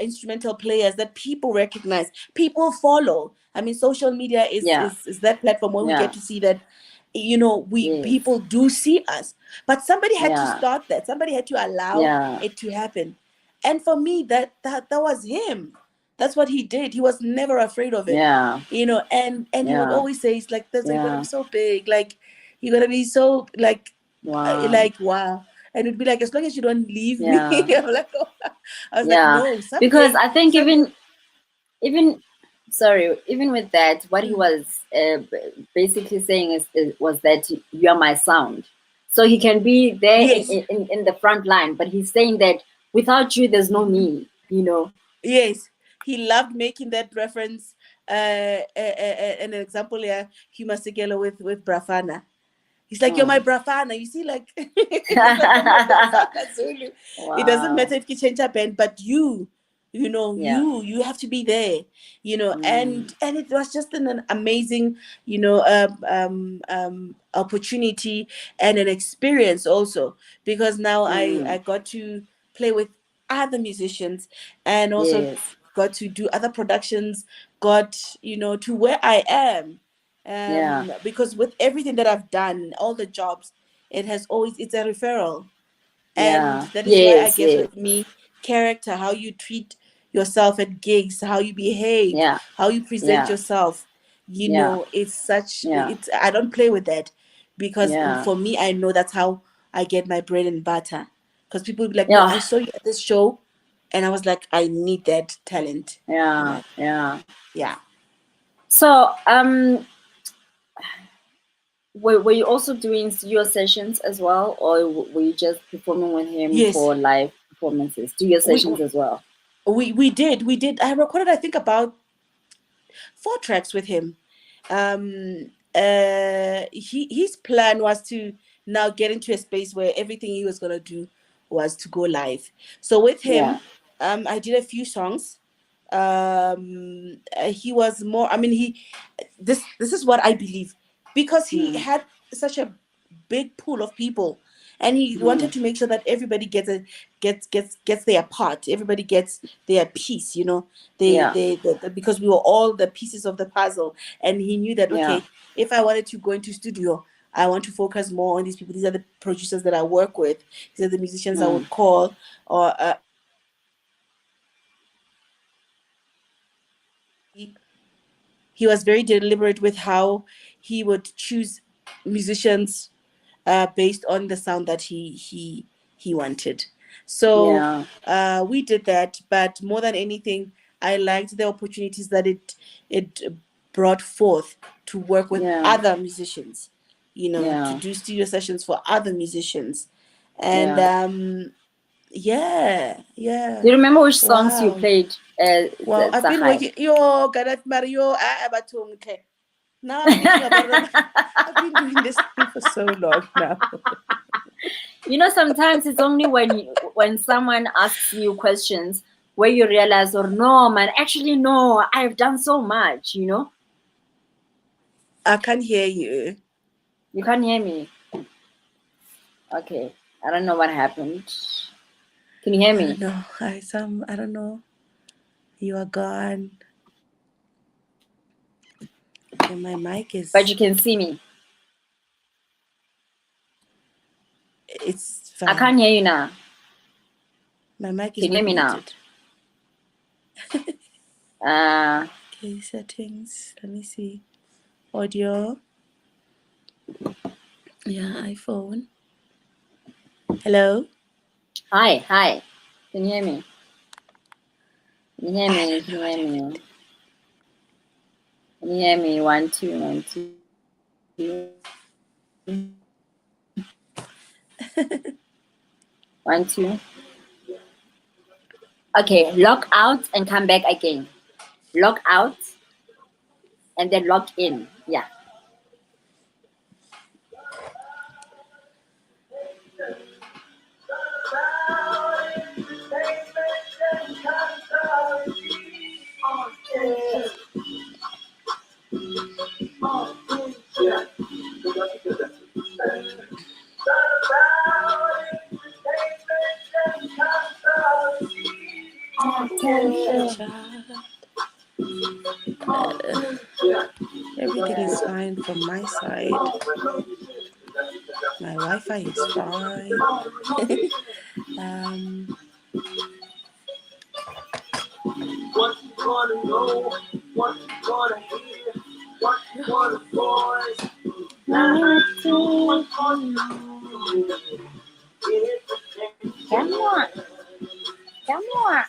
instrumental players that people recognize, people follow. I mean, social media is Yeah. is is that platform where we Yeah. get to see that. people do see us, but somebody had to Yeah. start that. Somebody had to allow Yeah. it to happen. And for me, that was him. That's what he did. He was never afraid of it. Yeah. And he would Yeah. always say, it's like, that's you're gonna be Yeah. so big, like you're gonna be so Wow. wow. And it'd be like, as long as you don't leave me. Yeah. I'm like, oh. I was like, Yeah. no, Because someday, I think someday. even sorry, even with that, what he Mm, was basically saying was that you are my sound. So he can be there yes. in the front line, but he's saying that without you, there's no me. You know. Yes, he loved making that reference. An example here, Huma Sigelo with Brafana. He's like, you're my Mm. Brafana. You see, like, it's like when you're Brafana Zulu. It doesn't Wow. matter if you change a band, but Yeah. you have to be there, Mm. and it was just an amazing, opportunity and an experience also, because now I Mm. got to play with other musicians, and also Yes. got to do other productions, got, to where I am, Yeah. because with everything that I've done, all the jobs, it's a referral. And Yeah. that is why, I Yes. guess, Yes. with me, character, how you treat yourself at gigs, how you behave, Yeah. how you present Yeah. yourself, Yeah. Yeah. I don't play with that, because Yeah. for me, I know that's how I get my bread and butter. Because people will be like, no, Yeah. I saw you at this show, and I was like, I need that talent. I'm Yeah. like, Yeah. yeah. So, were you also doing studio sessions as well, or were you just performing with him Yes. for live performances? Studio we sessions as well. we did. I recorded, I think, about 4 tracks with him. His plan was to now get into a space where everything he was gonna do was to go live. So with Yeah. him, I did a few songs. He was more, I mean, this is what I believe, because he Mm. had such a big pool of people, and he Mm. wanted to make sure that everybody gets their part, everybody gets their piece, Yeah. because we were all the pieces of the puzzle. And he knew that, Yeah. okay, if I wanted to go into studio, I want to focus more on these people. These are the producers that I work with. These are the musicians I Mm. would call, or he was very deliberate with how he would choose musicians, based on the sound that he wanted. So Yeah. we did that, but more than anything, I liked the opportunities that it brought forth to work with Yeah. other musicians, to Yeah. do studio sessions for other musicians, and Yeah. yeah, Do yeah. you remember which songs you Wow. played? Wow, I've been Zahai? working. Yo, Gadat Mario, okay. Now I'm thinking about it. I'm like, I've been doing this thing for so long now. Sometimes it's only when someone asks you questions where you realize, or no, man, actually no, I've done so much. I can't hear you. You can't hear me. Okay. I don't know what happened. Can you hear I don't me? know. I don't know. You are gone. Okay, my mic But is. you can see me. It's I fine. can't hear you now. My mic is Can you hear not me now? muted. Uh, Okay, settings. Let me see. Audio. Yeah, iPhone. Hello. hi, hi. Can you hear me? Can you hear I me? don't Can know you what hear happened. me? Can you hear me? 1 2 1 2. One, two. Okay, log out and come back again. Log out and then log in. Yeah. Attention, child. Everything is fine from my side. My Wi-Fi is fine. What you wanna know, what you wanna hear, what you wanna voice. Come on. Come on.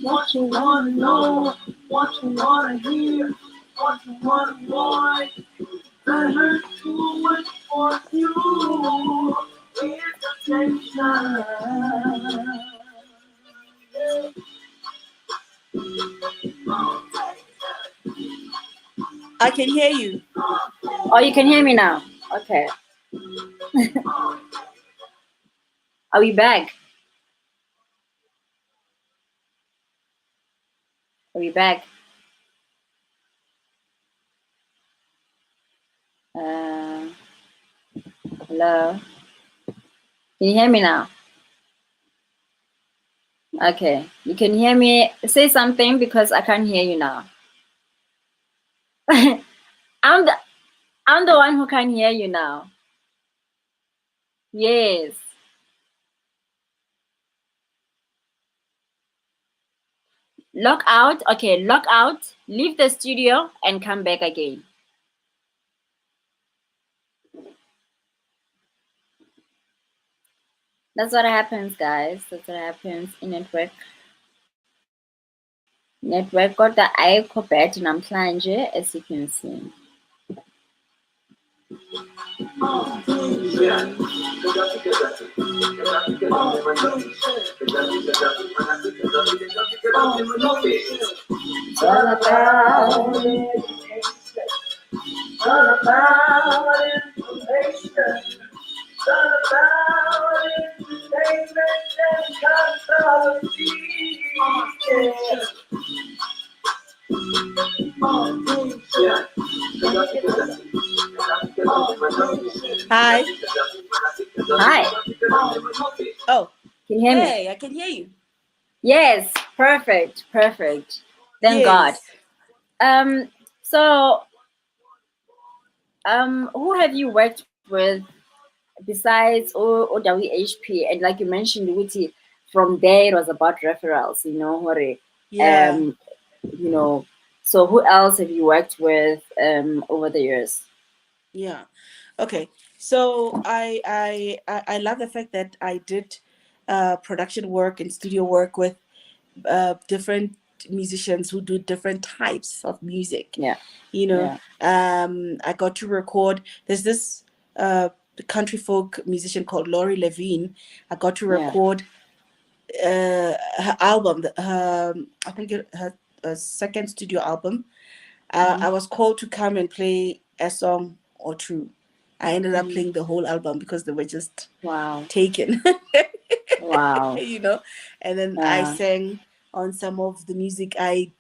What you wanna know, what you wanna hear, what you wanna voice. I heard too much for you. It's attention. I can hear you. Oh, you can hear me now. Okay. Are we back? Are we back? Hello? Can you hear me now? Okay. You can hear me. Say something because I can't hear you now. I'm the one who can hear you now. Yes. Log out. Okay, log out. Leave the studio and come back again. That's what happens, guys. That's what happens in network. Network kodwa ayikho bad namhlanje, as you can see. It's all about it. It's all about information. It's all about entertainment and controversy. Hi. Hi. Oh. Can you hear me? Hey, I can hear you. Yes, perfect, perfect. Thank God. So, who have you worked with besides OWHP? And like you mentioned, Uti, from there it was about referrals, you know, Yeah. you know. So who else have you worked with over the years? Yeah. Okay. So I love the fact that I did production work and studio work with different musicians who do different types of music. Yeah. You know, I got to record. There's this country folk musician called Laurie Levine. I got to record her album. I think her second studio album. I was called to come and play a song or two. I ended up playing the whole album because they were just taken. Wow. You know, and then I sang on some of the music. I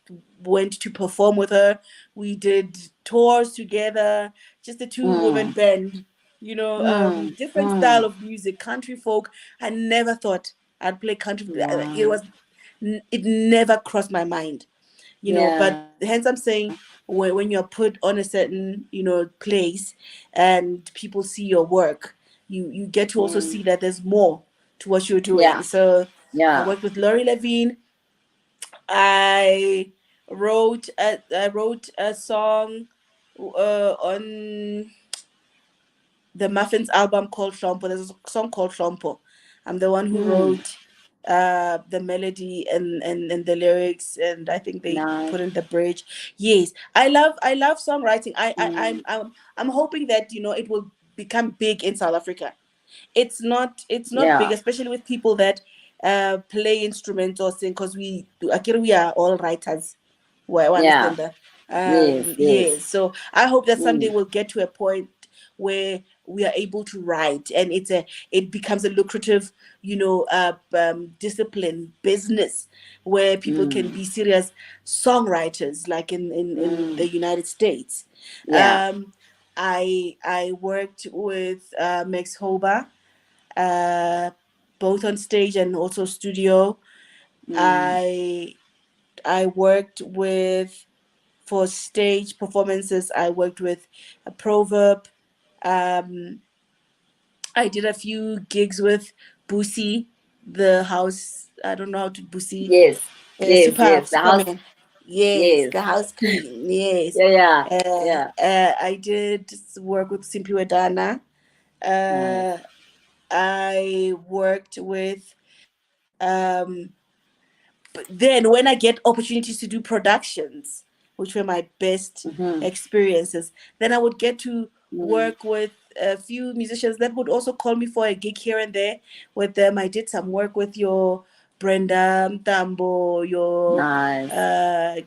went to perform with her. We did tours together, just the two women band, you know, different style of music, country folk. I never thought I'd play country. It never crossed my mind, you know, but hence I'm saying when you're put on a certain, you know, place and people see your work, you get to also see that there's more to what you're doing. So I worked with Laurie Levine. I wrote a song on the Muffins album called Shompo. There's a song called Shompo. I'm the one who wrote the melody and the lyrics, and I think they put in the bridge. Yes, I love songwriting. I'm hoping that, you know, it will become big in South Africa. It's not big, especially with people that play instruments or sing, because we are all writers. Well, I understand that. Yes. So I hope that someday we'll get to a point where we are able to write, and it becomes a lucrative, you know, discipline, business, where people can be serious songwriters, like in the United States. I worked with Max Hoba, both on stage and also studio. I worked with For stage performances, I worked with a Proverb. Um, I did a few gigs with Busi, the house. I don't know how to Busi. Yes, yes, Superb, yes. The house. Superman. Yes, Yes. the house queen. Yes. Yeah, yeah, yeah. I did work with Simply Wedana. Nice. Uh, I worked with but then when I get opportunities to do productions, which were my best Mm-hmm. experiences, then I would get to Mm. work with a few musicians that would also call me for a gig here and there with them. I did some work with your Brenda Mtambo, your Nice,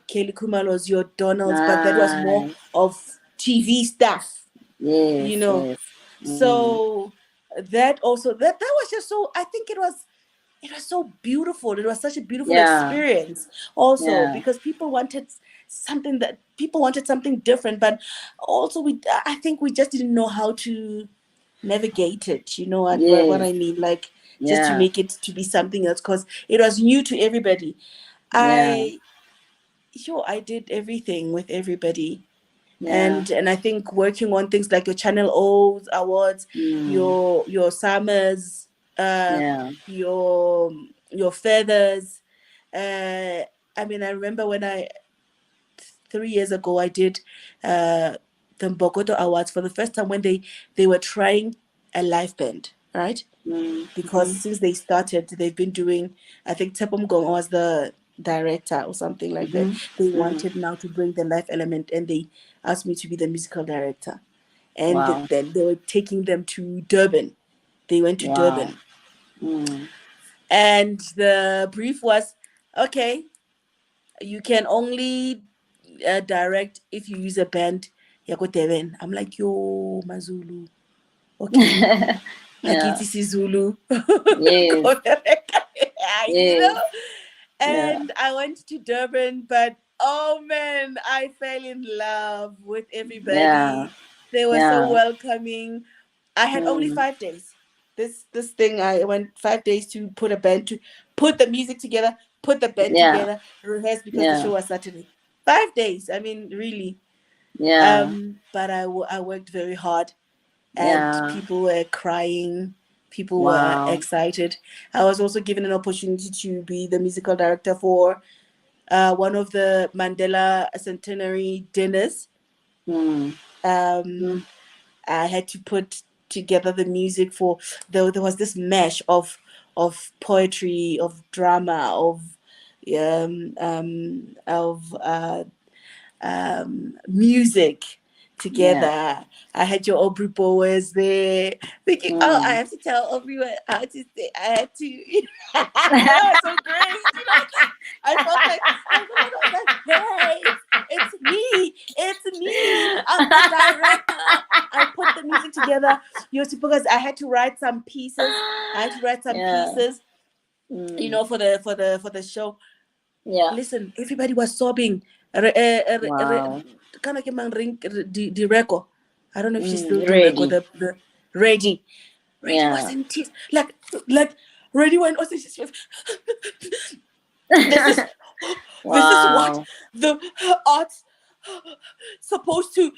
Kelly Kumalos, your Donalds, but that was more nice. of TV stuff, Yes, you know. yes. Mm-hmm. So that also that was just so, I think it was so beautiful. It was such a beautiful Yeah, experience also, yeah. because people wanted something different, but also I think we just didn't know how to navigate it, you know what Yes, I mean, like just to yeah, make it to be something else, because it was new to everybody. yeah, I Sure, I did everything with everybody. yeah. And I think working on things like your Channel O's awards, Mm, your summers, uh yeah. your feathers. uh I mean, I remember when I 3 years ago I did uh the Bogoto Awards for the first time, when they were trying a live band, right? Because Mm-hmm. since they started, they've been doing, I think Tebomgo was the director or something like that. Mm-hmm. They Mm-hmm. wanted now to bring the live element, and they asked me to be the musical director. And Wow, then they were taking them to Durban. They went to wow. Durban. Mm. And the brief was, okay, you can only direct if you use a band. Yako Durban. I'm like, yo, Mazulu. Okay. Yeah, Hakiti Zulu. yes, You yes, know? yeah. And I went to Durban, but oh man, I fell in love with Yeah, everybody. They were so yeah, welcoming. I had only mm, 5 days. This thing, I went 5 days to put the music together, put the band yeah, together, rehearse, because the yeah, show was Saturday. 5 days. I mean, really. yeah, But I worked very hard, and yeah. people were crying, people were Wow. excited. I was also given an opportunity to be the musical director for one of the Mandela centenary dinners. Mm, mm, um I had to put together the music for, there was this mesh of poetry, of drama, of music yeah. together. I had your Aubrey Boas there. Thinking, oh, I Mm. have to tell Aubrey how to say. I had to, and that was so great. I felt like I was like, hey, it's me, I'm the director. I put the music together. Because I had to write some pieces. I had to write some Yeah. pieces, Mm. for the show. Yeah. Listen, everybody was sobbing. Wow. Kana ke mang ring di Reco. I don't know if she's still doing Reco. Ready. The Reggie. Reggie was Yeah. in tears. Like Reggie went. Also, this is this is what Wow. the arts supposed to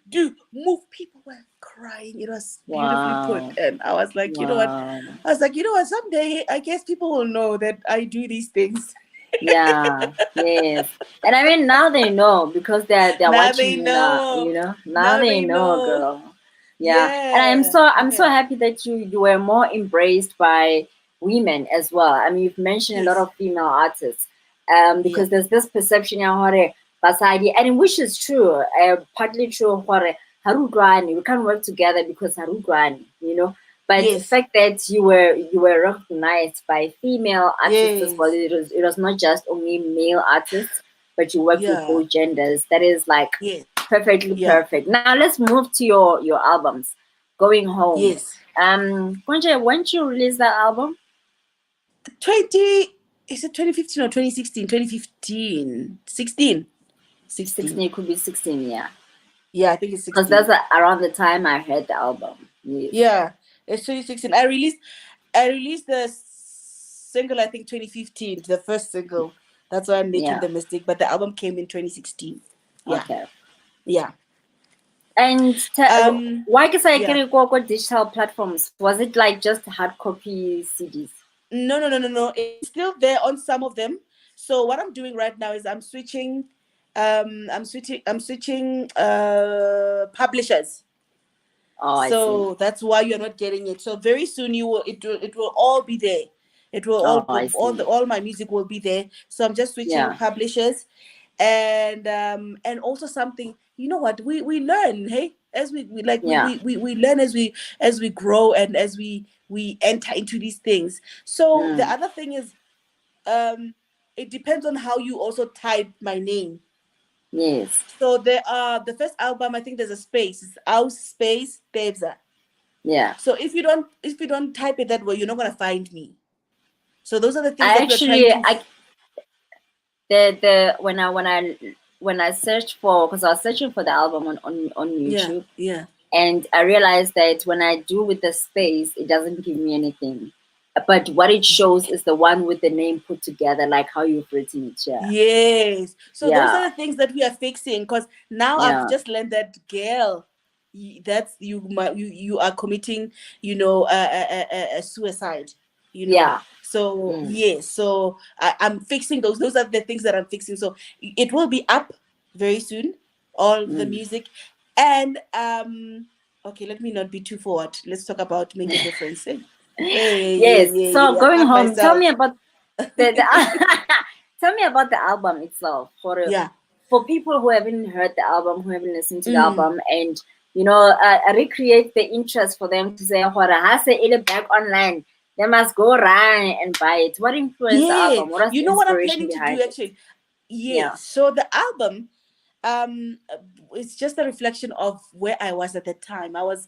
do. Move. People were crying. It was beautifully put, Wow. and I was like, you know what? Wow. I was like, you know what? Someday, I guess people will know that I do these things. Yeah. Yes. And I mean now they know because they're Now watching they you now, know. Now Now they they know, know. girl. Yeah. And Yeah. I'm so Yeah. happy that you were more embraced by women as well. I mean you've mentioned a lot Yes. of female artists. Yeah. Because there's this perception ya hore basadi, and which is true, partly true hore harugwani, we can't work together because harugwani, but the Yes. fact that you were recognized by female artists as well, Yes. it was not just only male artists, but you worked with Yeah. both genders. That is like Yes. perfectly Yeah. perfect. Now let's move to your albums. Going home. Yes. Konje, when did you release that album? 20, is it 2015 or 2016? 2015. 16. 16. 16, it could be 16, yeah. Yeah, I think it's Because that's 16. around the time I heard the album. Yes. Yeah. It's 2016. I released the single, I think 2015, the first single. That's why I'm making Yeah. the mistake. But the album came in 2016. Yeah. Okay. Yeah. And why can I Yeah. get go digital platforms? Was it like just hard copy CDs? No. It's still there on some of them. So what I'm doing right now is I'm switching publishers. Oh, I see. So that's why you're not getting it. So very soon it will all be there. It will Oh, all I all see. all my music will be there. So I'm just switching Yeah. publishers, and also something. You know what, we learn, hey, as we like Yeah. we learn as we grow and as we enter into these things. So the Mm. other thing is, it depends on how you also type my name. Yes. So there are the first album, I think there's a space. It's Aus space Tebza. Yeah. So if you don't type it that way, you're not gonna find me. So those are the things I that we're trying actually to. I the when I searched for, because I was searching for the album on Yeah, YouTube, yeah. and I realized that when I do with the space, it doesn't give me anything. But what it shows is the one with the name put together, like how you've written it. Yeah. Yes. So those Yeah. are the things that we are fixing, because now I've Yeah. just learned that, girl, that's you are committing, a suicide. Yeah. So Mm. yes. So I'm fixing those. Those are the things that I'm fixing. So it will be up very soon. All the Mm. music, and okay. Let me not be too forward. Let's talk about make a difference. Hey, Yes. So I going love home, tell me myself. about the tell me about the album itself Yeah. for people who haven't heard the album, who haven't listened to the Mm. album, and recreate the interest for them to say, "Hora hase ile back online." They must go run and buy it. What influenced the Yeah, album? What was you the know what I'm inspiration planning to do behind it? actually? Yeah. Yes. So the album, um, uh, it's just a reflection of where I was at that time. I was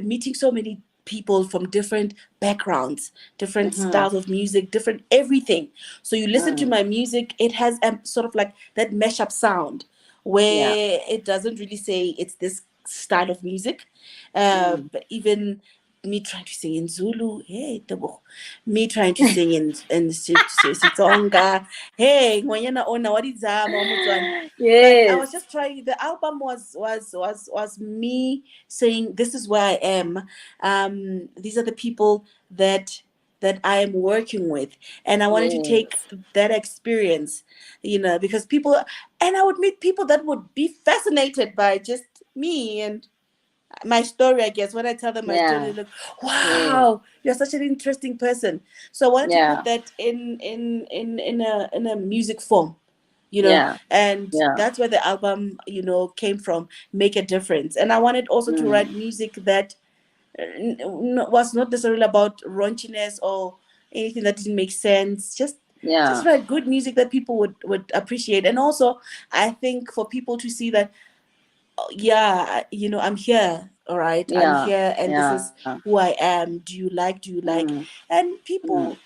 meeting so many people from different backgrounds, different Mm-hmm. styles of music, different everything. So you listen to Mm. my music, it has sort of like that mashup sound Yeah. where it doesn't really say it's this style of music. Mm. But even me trying to sing in Zulu, hey, Tebogo. Me trying to sing in Sitsonga, hey, ngwanyana ona wadizama wamutswana. But I Yes. was just trying. The album was me saying, "This is where I am. These are the people that I am working with, and I wanted to take Yes. that experience, because people, and I would meet people that would be fascinated by just me and my story. I guess when I tell them my story, Yeah. they look, Yes. wow, you're such an interesting person. So I wanted to put Yeah. that in a music form, Yeah. and Yeah. that's where the album, came from. Make a difference. And I wanted also to Mm. write music that was not necessarily about raunchiness or anything that didn't make sense. Just Yeah. write good music that people would appreciate. And also, I think for people to see that, yeah, I'm here, all right, I'm Yeah. here, and this Yeah. is who I am. Do you like? Mm. And Mm. people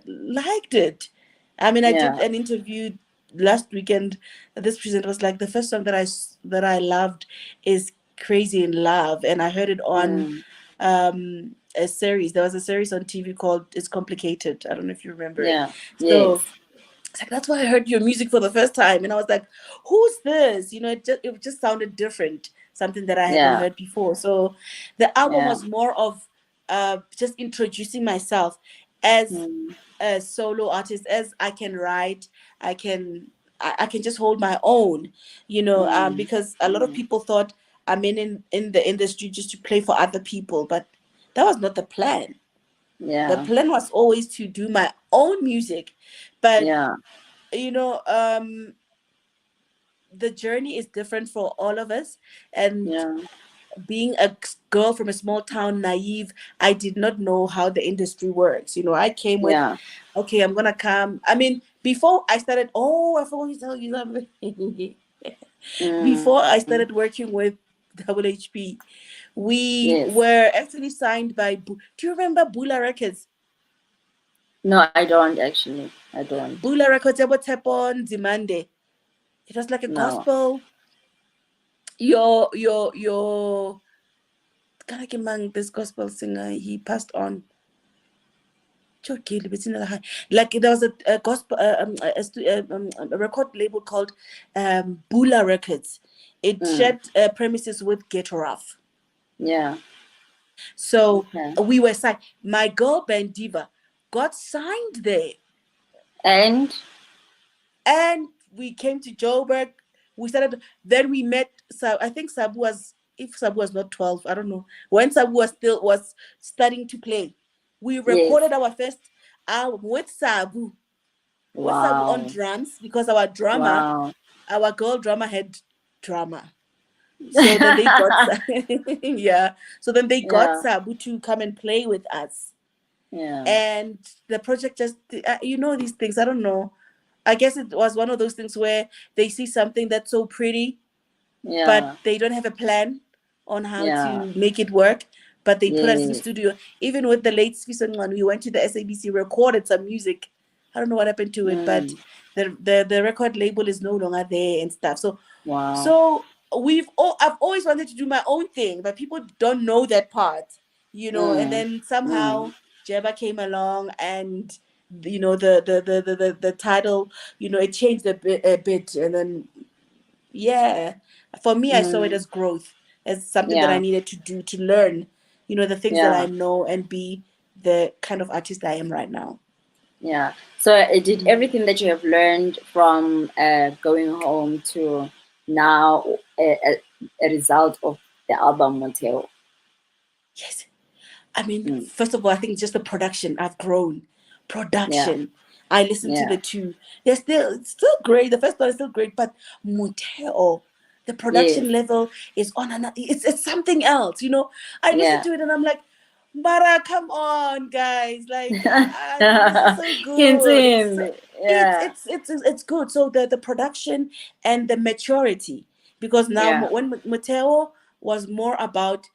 liked it. I mean, I Yeah. did an interview last weekend. This presenter was like, the first song that I loved is Crazy in Love, and I heard it on Mm. a series. There was a series on TV called It's Complicated. I don't know if you remember it. Yeah. So Yes. it's like, that's why I heard your music for the first time, and I was like, "Who's this?" It just sounded different, something that I hadn't Yeah. heard before. So, the album Yeah. was more of just introducing myself as Mm. a solo artist, as I can write, I can I can just hold my own, Mm. because a lot of Mm. people thought I'm in the industry just to play for other people, but that was not the plan. The Yeah. plan was always to do my own music, but Yeah. you know um the journey is different for all of us. And Yeah. being a girl from a small town, naive, I did not know how the industry works. I came with, Yeah. okay, I'm gonna come. I mean, before I started, oh, I forgot to tell you something. Mm. Before I started working with WHP, we Yes. were actually signed by do you remember Bula Records? No, I don't actually. I don't. Bula Records, Ebo Tepon Zimande. It was like a No. gospel. Your Kanake Mang, this gospel singer, he passed on. like there was a gospel a record label called Bula Records. It shared premises with Ghetto Rough. Yeah. So we were signed. My girl band Diva got signed there. And we came to Joburg. We started. Then we met. So I think Sabu was, if Sabu was not 12, I don't know. When Sabu was starting to play, we recorded our first album with Sabu. With Sabu on drums, because our drummer, our girl drummer, had drama. So then they got yeah. So then they got Sabu to come and play with us. Yeah. And the project just, these things. I don't know. I guess it was one of those things where they see something that's so pretty, but they don't have a plan on how to make it work. But they put us in the studio. Even with the late Sfiso one, we went to the SABC, recorded some music. I don't know what happened to it, but the record label is no longer there and stuff. So so I've always wanted to do my own thing, but people don't know that part, and then somehow Jeba came along, and the title, it changed a bit, and then for me I saw it as growth, as something that I needed to do, to learn the things that I know, and be the kind of artist I am right now. Yeah. So it did everything that you have learned from going home to now a result of the album Motheo. Yes. I mean, first of all, I think just the production. I've grown. Production. I listened to the two. It's still great. The first one is still great, but Motheo, the production level is on another. It's something else. I listen to it and I'm like, Mara, come on, guys! Like, this is so good. It's good. So the production and the maturity, because now when Motheo was more about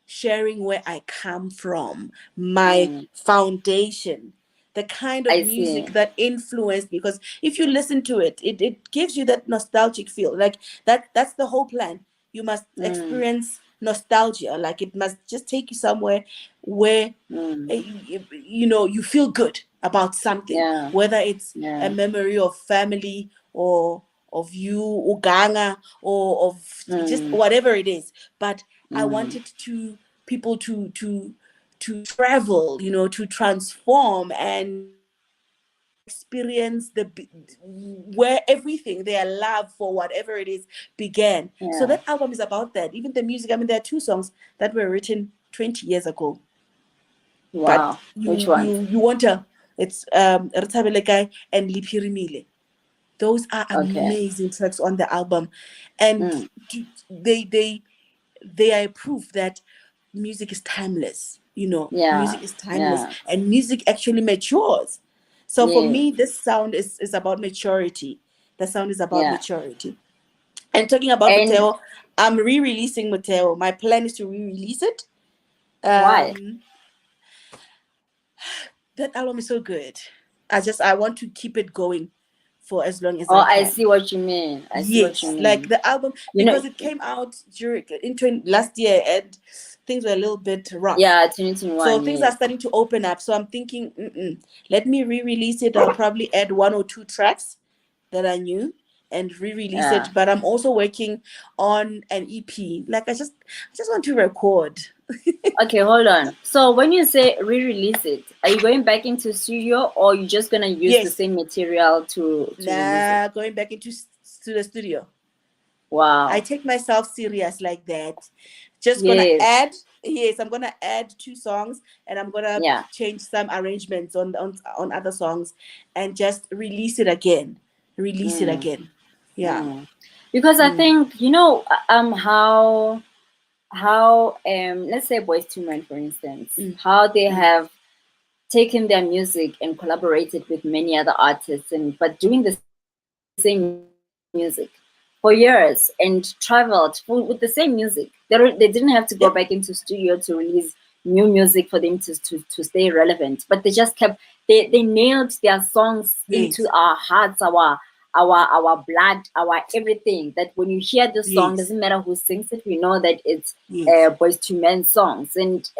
sharing where I come from, my foundation, the kind of music that influenced me. Because if you listen to it, it gives you that nostalgic feel. Like that's the whole plan. You must experience nostalgia. Like, it must just take you somewhere where you feel good about something, whether it's a memory of family, or of you, Uganga, or of just whatever it is. But I wanted people to travel, to transform and experience where everything, their love for whatever it is, began. So that album is about that. Even the music, I mean, there are 2 songs that were written 20 years ago. Wow. Which one? You want to, it's Ritshabelekai and Liphirimile. Those are amazing tracks on the album, and they are proof that music is timeless. Music is timeless, and music actually matures. So for me, this sound is about maturity. The sound is about maturity. And talking about Motheo, I'm re-releasing Motheo. My plan is to re-release it. Why? That album is so good. I want to keep it going for as long as I can. I see what you mean. I see what you mean. Like the album, because it came out last year, and things were a little bit rough. Yeah, 2021. So things are starting to open up. So I'm thinking, let me re-release it. I'll probably add 1 or 2 tracks that I knew and re-release it. But I'm also working on an EP. Like, I just want to record. Okay, hold on. So when you say re-release it, are you going back into studio, or you just gonna use the same material to release it? Going back into the studio. Wow. I take myself serious like that. Just gonna add. Yes, I'm gonna add 2 songs, and I'm gonna change some arrangements on other songs, and just release it again. Yeah. Because I think how let's say Boyz II Men, for instance, how they have taken their music and collaborated with many other artists, but doing the same music for years, and traveled with the same music. They didn't have to go back into studio to release new music for them to stay relevant, but they just kept they nailed their songs into our hearts, our blood, our everything. That when you hear the song, doesn't matter who sings it, we know that it's Boyz II Men songs. And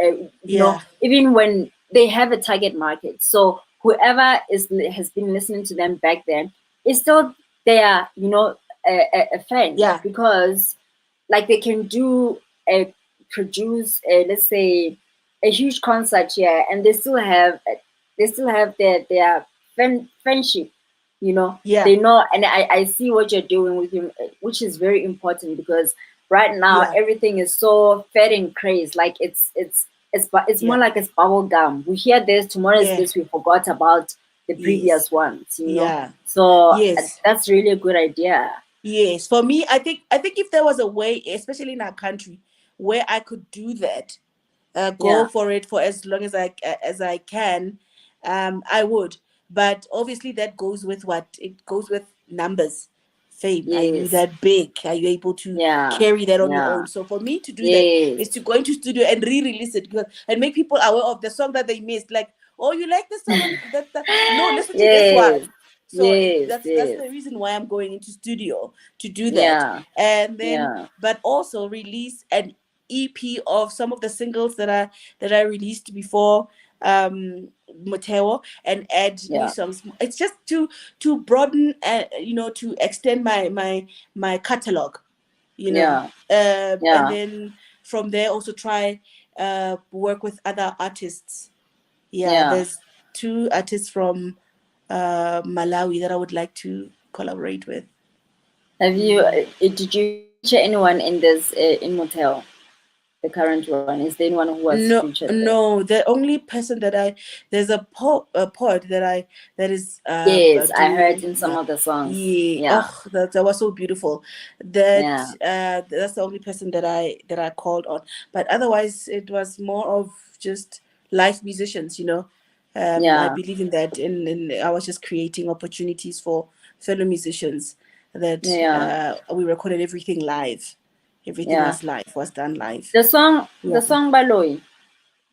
you know, even when they have a target market. So whoever has been listening to them back then is still their, a fan, Yeah. because like they can do a produce a, let's say, a huge concert here, and they still have their friendship, Yeah. they know. And I see what you're doing with him, which is very important, because right now Yeah. everything is so fed and crazed, like it's more Yeah. like it's bubble gum. We hear this, tomorrow is Yeah. this, we forgot about the Yes. previous ones. Yeah. So Yes. that's really a good idea. Yes. For me, I think if there was a way, especially in our country, where I could do that, go Yeah. for it for as long as I can, I would. But obviously, that goes with what it goes with numbers, fame. Are you Yes. that big? Are you able to Yeah. carry that on your Yeah. own? So for me to do that Yes. is to go into studio and re-release it, and make people aware of the song that they missed. Like, oh, you like this song? That no, listen to this Yes. one. So Yes. that's Yes. the reason why I'm going into studio to do that, Yeah. and then Yeah. but also release an EP of some of the singles that I released before Moteo, and add new Yeah. songs. It's just to broaden, to extend my catalog, Yeah. and Yeah. then from there also try work with other artists. Yeah, Yeah. there's two artists from Malawi that I would like to collaborate with. Have you? Mm. Did you feature anyone in this in Motel? The current one, is there anyone who was No, featured there? no. The only person that there's a poet that is Yes, I heard doing, in some yeah, of the songs. yeah. Yeah. Oh, that was so beautiful. That Yeah. that's the only person that I called on. But otherwise, it was more of just live musicians. I Yeah. believe in that, and I was just creating opportunities for fellow musicians. That Yeah. we recorded everything live. Everything Yeah. was done live. The song Baloi.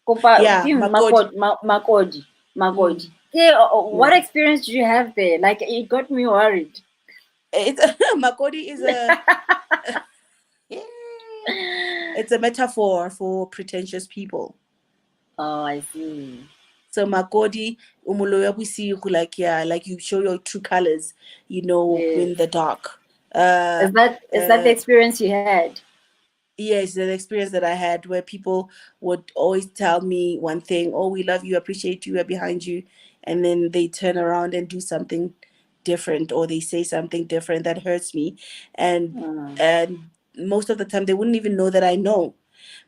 Kopa Yeah, Kim Makodi. Makodi. Makodi. Mm, Yeah, what yeah. experience did you have there? Like, it got me worried. It's Makodi is a yeah, it's a metaphor for pretentious people. Oh, I see. So Makodi, umuloya busiku, like, yeah, like you show your true colors, Yes. in the dark. Is Uh, that the uh, experience you had? yes, the experience that I had where people would always tell me one thing: "Oh, we love you, appreciate you, we're behind you," and then they turn around and do something different, or they say something different that hurts me, and Mm, and most of the time they wouldn't even know that I know.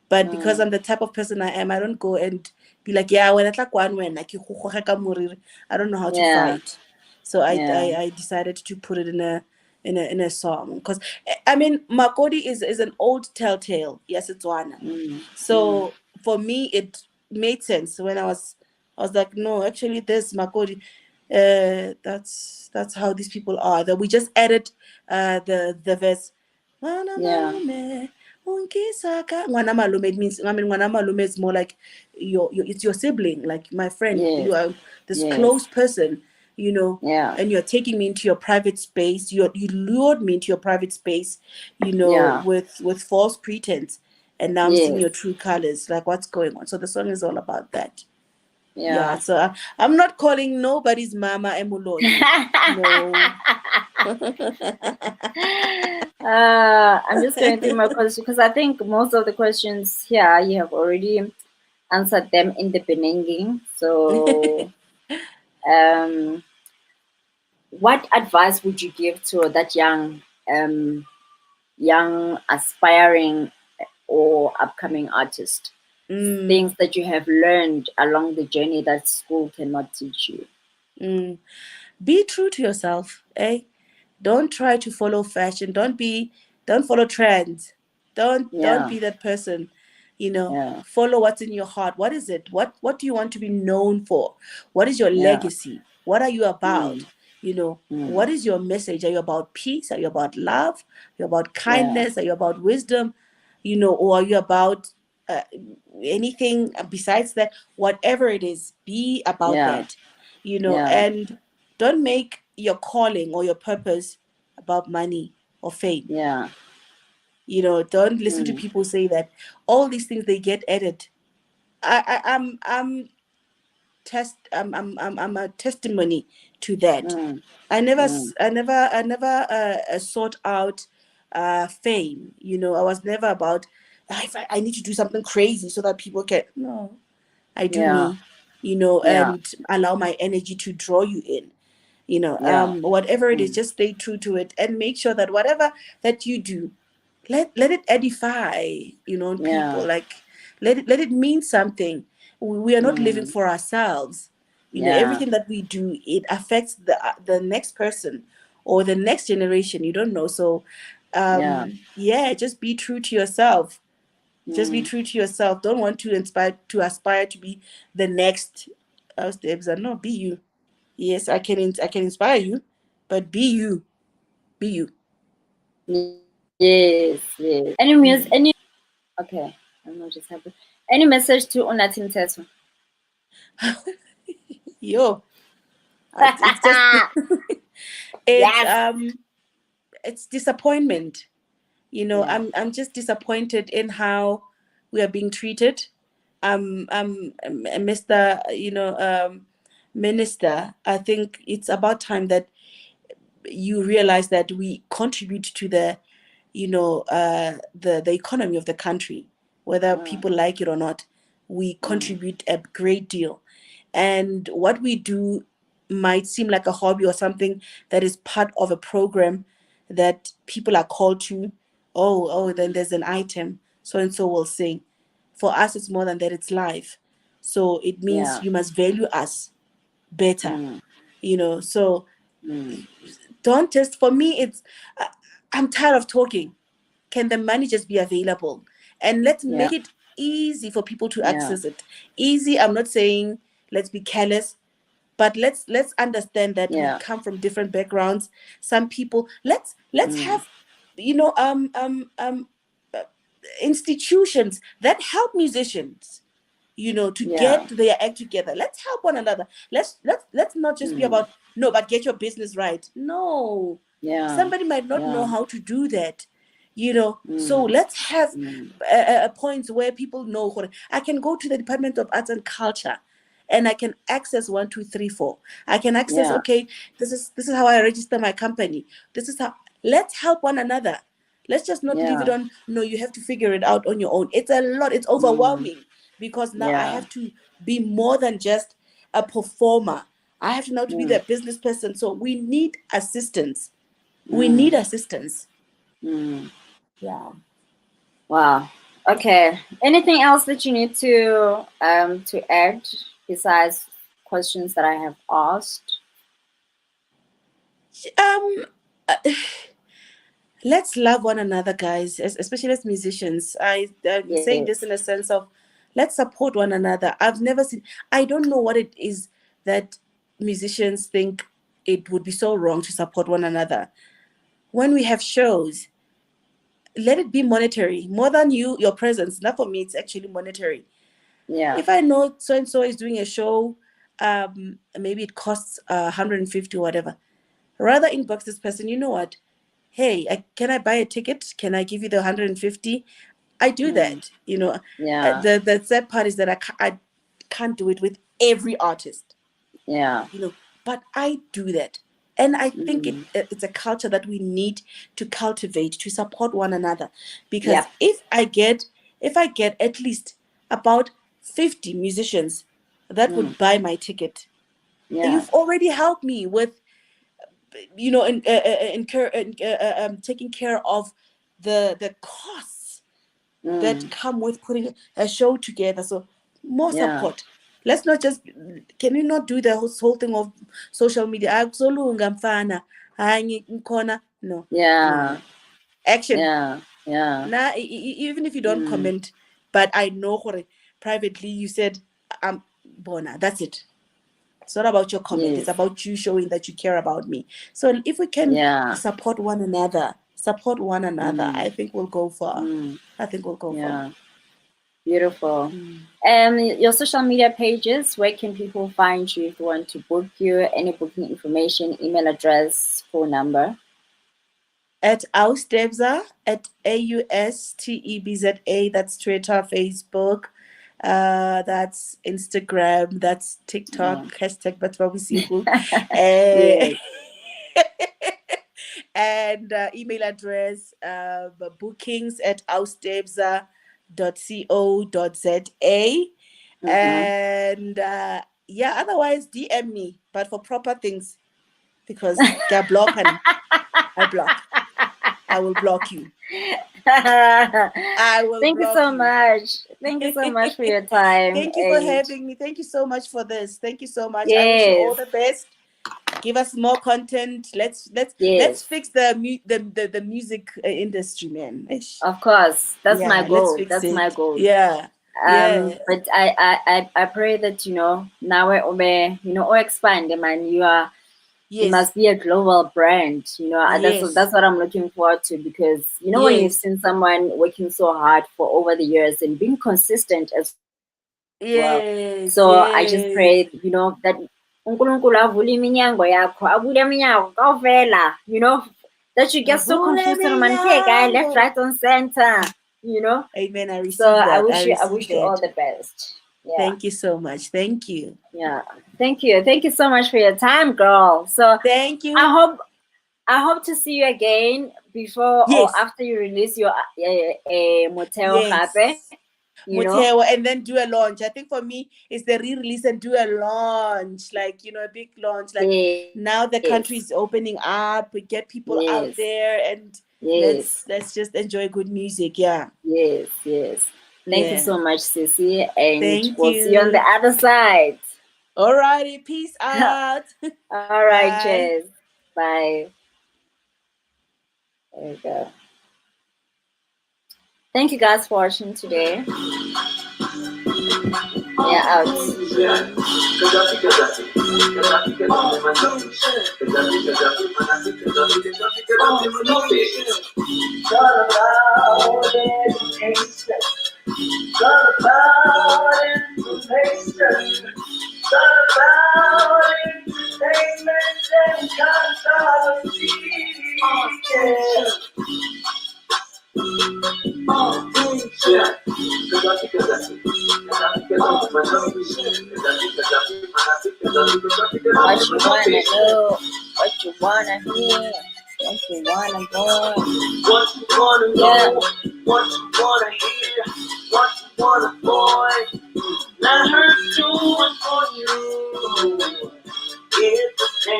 But because mm, I'm the type of person I am, I don't go and be like, yeah, when I tla kwano wena, ke go goga ka moriri. I don't know how to yeah. fight. So I, Yeah. I, I decided to put it in a song. Because I mean, Makodi is an old telltale. Yes, it's one. Mm, mm, So for me it made sense when I was like, no, actually this Makodi, that's how these people are. That we just added the verse. Ngwana yeah. malume, unkisaka. Ngwana malume, it means, I mean, ngwana malume is more like it's your sibling, like my friend. Yes. You are this Yes. close person, Yeah. and you're taking me into your private space. You lured me into your private space, Yeah. with false pretense, and now I'm seeing Yes. your true colors. Like, what's going on? So the song is all about that. Yeah. Yeah. So I'm not calling nobody's mama Emuloyi. No. I'm just going through my questions, because I think most of the questions here you have already answered them in the beginning. So, um, what advice would you give to that young aspiring or upcoming artist? Mm, Things that you have learned along the journey that school cannot teach you. mm. Be true to yourself, eh? Don't try to follow fashion. Don't follow trends. Don't Yeah. be that person. Yeah. Follow what's in your heart. What is it? What do you want to be known for? What is your Yeah. legacy? What are you Mm, about? What mm, is your message? Are you about peace? Are you about love? Are you about yeah. kindness? Are you about wisdom? Or are you about uh, anything besides that? Whatever it is, be about Yeah. that. Yeah. And don't make your calling or your purpose about money or fame. Yeah. Don't listen to Mm, people say that all these things they get added. I'm I'm a testimony to that. I never sought out fame. You know, I was never about, if I need to do something crazy so that people can. No, I do Yeah. me, you know, Yeah. and allow my energy to draw you in. You know, Yeah. whatever it is, just stay true to it and make sure that whatever that you do, let it edify, you know, Yeah. people. Like, let it mean something. We are not living Mm. for ourselves. You know, Yeah. everything that we do, it affects the next person or the next generation. You don't know. So Yeah. yeah, just be true to yourself. Just be Mm. true to yourself. Don't want to aspire to be the next Tebza. No, be you. Yes, I can inspire you, but be you. Be you. Yes. Yes. Any music? Mm. Any? Okay. I don't know what just happened. Any message to Unatim Tesu? Yo, it's just it's Yes. it's disappointment. You know, Yeah. I'm just disappointed in how we are being treated. Mr. Minister, I think it's about time that you realize that we contribute to the, the economy of the country, whether Mm. people like it or not. We Mm. contribute a great deal, and what we do might seem like a hobby or something that is part of a program that people are called to. Oh, then Mm. there's an item, so and so will sing. For us, it's more than that, it's life. So it means Yeah. you must value us better, Mm. so Mm. don't just, for me, it's uh, I'm tired of talking. Can the money just be available, and let's Yeah. make it easy for people to Yeah. access it. Easy, I'm not saying let's be careless, but let's understand that we Yeah. come from different backgrounds. Some people, let's Mm. have, you know uh, institutions that help musicians, to Yeah. get their act together. Let's help one another. Let's not just be Mm. about, no, but get your business right. No, Yeah. somebody might not know Yeah. how to do that. So Mm. let's have Mm. points where people know. I can go to the Department of Arts and Culture, and I can access 1, 2, 3, 4. I can access, Yeah. okay, this is how I register my company. This is how. Let's help one another. Let's just not leave it Yeah. on, no, you have to figure it out on your own. It's a lot, it's Mm. overwhelming, because now I Yeah. have to be more than just a performer. I have to now to be Mm. the business person. So we need assistance. We need Mm. assistance. Mm. Yeah. Wow. Okay. Anything else that you need to add besides questions that I have asked? Um, uh, let's love one another, guys, especially as musicians. I'm saying this Yes. in a sense of, let's support one another. I don't know what it is that musicians think it would be so wrong to support one another. When we have shows, let it be monetary more than your presence. Not for me, it's actually monetary. Yeah. If I know so and so is doing a show, maybe it costs 150 or whatever, rather inbox this person. You know what? Hey, can I buy a ticket? Can I give you the 150? I do Mm. that. Yeah. The sad part is that I can't do it with every artist, Yeah. but I do that. And I think Mm. it's a culture that we need to cultivate, to support one another. Because Yep. if I get at least about 50 musicians that Mm. would buy my ticket, Yeah. you've already helped me with, taking care of the costs that Mm. come with putting a show together. So more Yeah. support. Let's not just, can we not do the whole thing of social media? Akusolunga mfana, hayi ngikhona. No, no, Yeah. no. Action. Yeah. Yeah. Now, even if you don't Mm. comment, but I know privately you said, Bona, that's it. It's not about your comment. It's Yes. about you showing that you care about me. So if we can Yeah. support one another, Mm. I think we'll go far. Mm. I think we'll go far. Yeah. Beautiful. Mm. Your social media pages, where can people find you if you want to book you? Any booking information, email address, phone number? At Austebza, at AUSTEBZA, that's Twitter, Facebook. That's Instagram. That's TikTok. Hashtag Batwabisiku. Yes. And email address bookings@austebza.co.za. And yeah, otherwise DM me, but for proper things, because I block. I will block you. I will Thank you block so you. much. Thank you so much for your time. Thank you for having me. Thank you so much for this. Thank you so much. Yes. I wish you all the best. Give us more content. Let's fix the music industry, man. Of course, that's my goal. That's my goal. Yeah. But I pray that now or expand, man. You must be a global brand. That's what I'm looking forward to, because when you've seen someone working so hard for over the years and being consistent as well. So I just pray that uNkulunkulu avule iminyango yakho, avule iminyango kawuvela, that you get so consistent, man. Hey, guy, left, right, and center. Amen. I receive so that. I wish you all the best. Yeah. Thank you so much. Thank you. Yeah. Thank you so much for your time, girl. So thank you. I hope to see you again before or after you release your Motel Hape. Motel, and then do a launch. I think for me it's the re-release and do a launch, like a big launch. Like now the country is opening up, we get people out there, and let's just enjoy good music. Yeah. Yes. Thank you so much, Sissy, and we'll see you on the other side. Alrighty, peace out. All right, cheers. Bye. There you go. Thank you guys for watching today. Yeah, out. What you wanna know, what you wanna hear, what you wanna go, what you wanna know, what you wanna hear, what you wanna boy, let her do it for you. It's the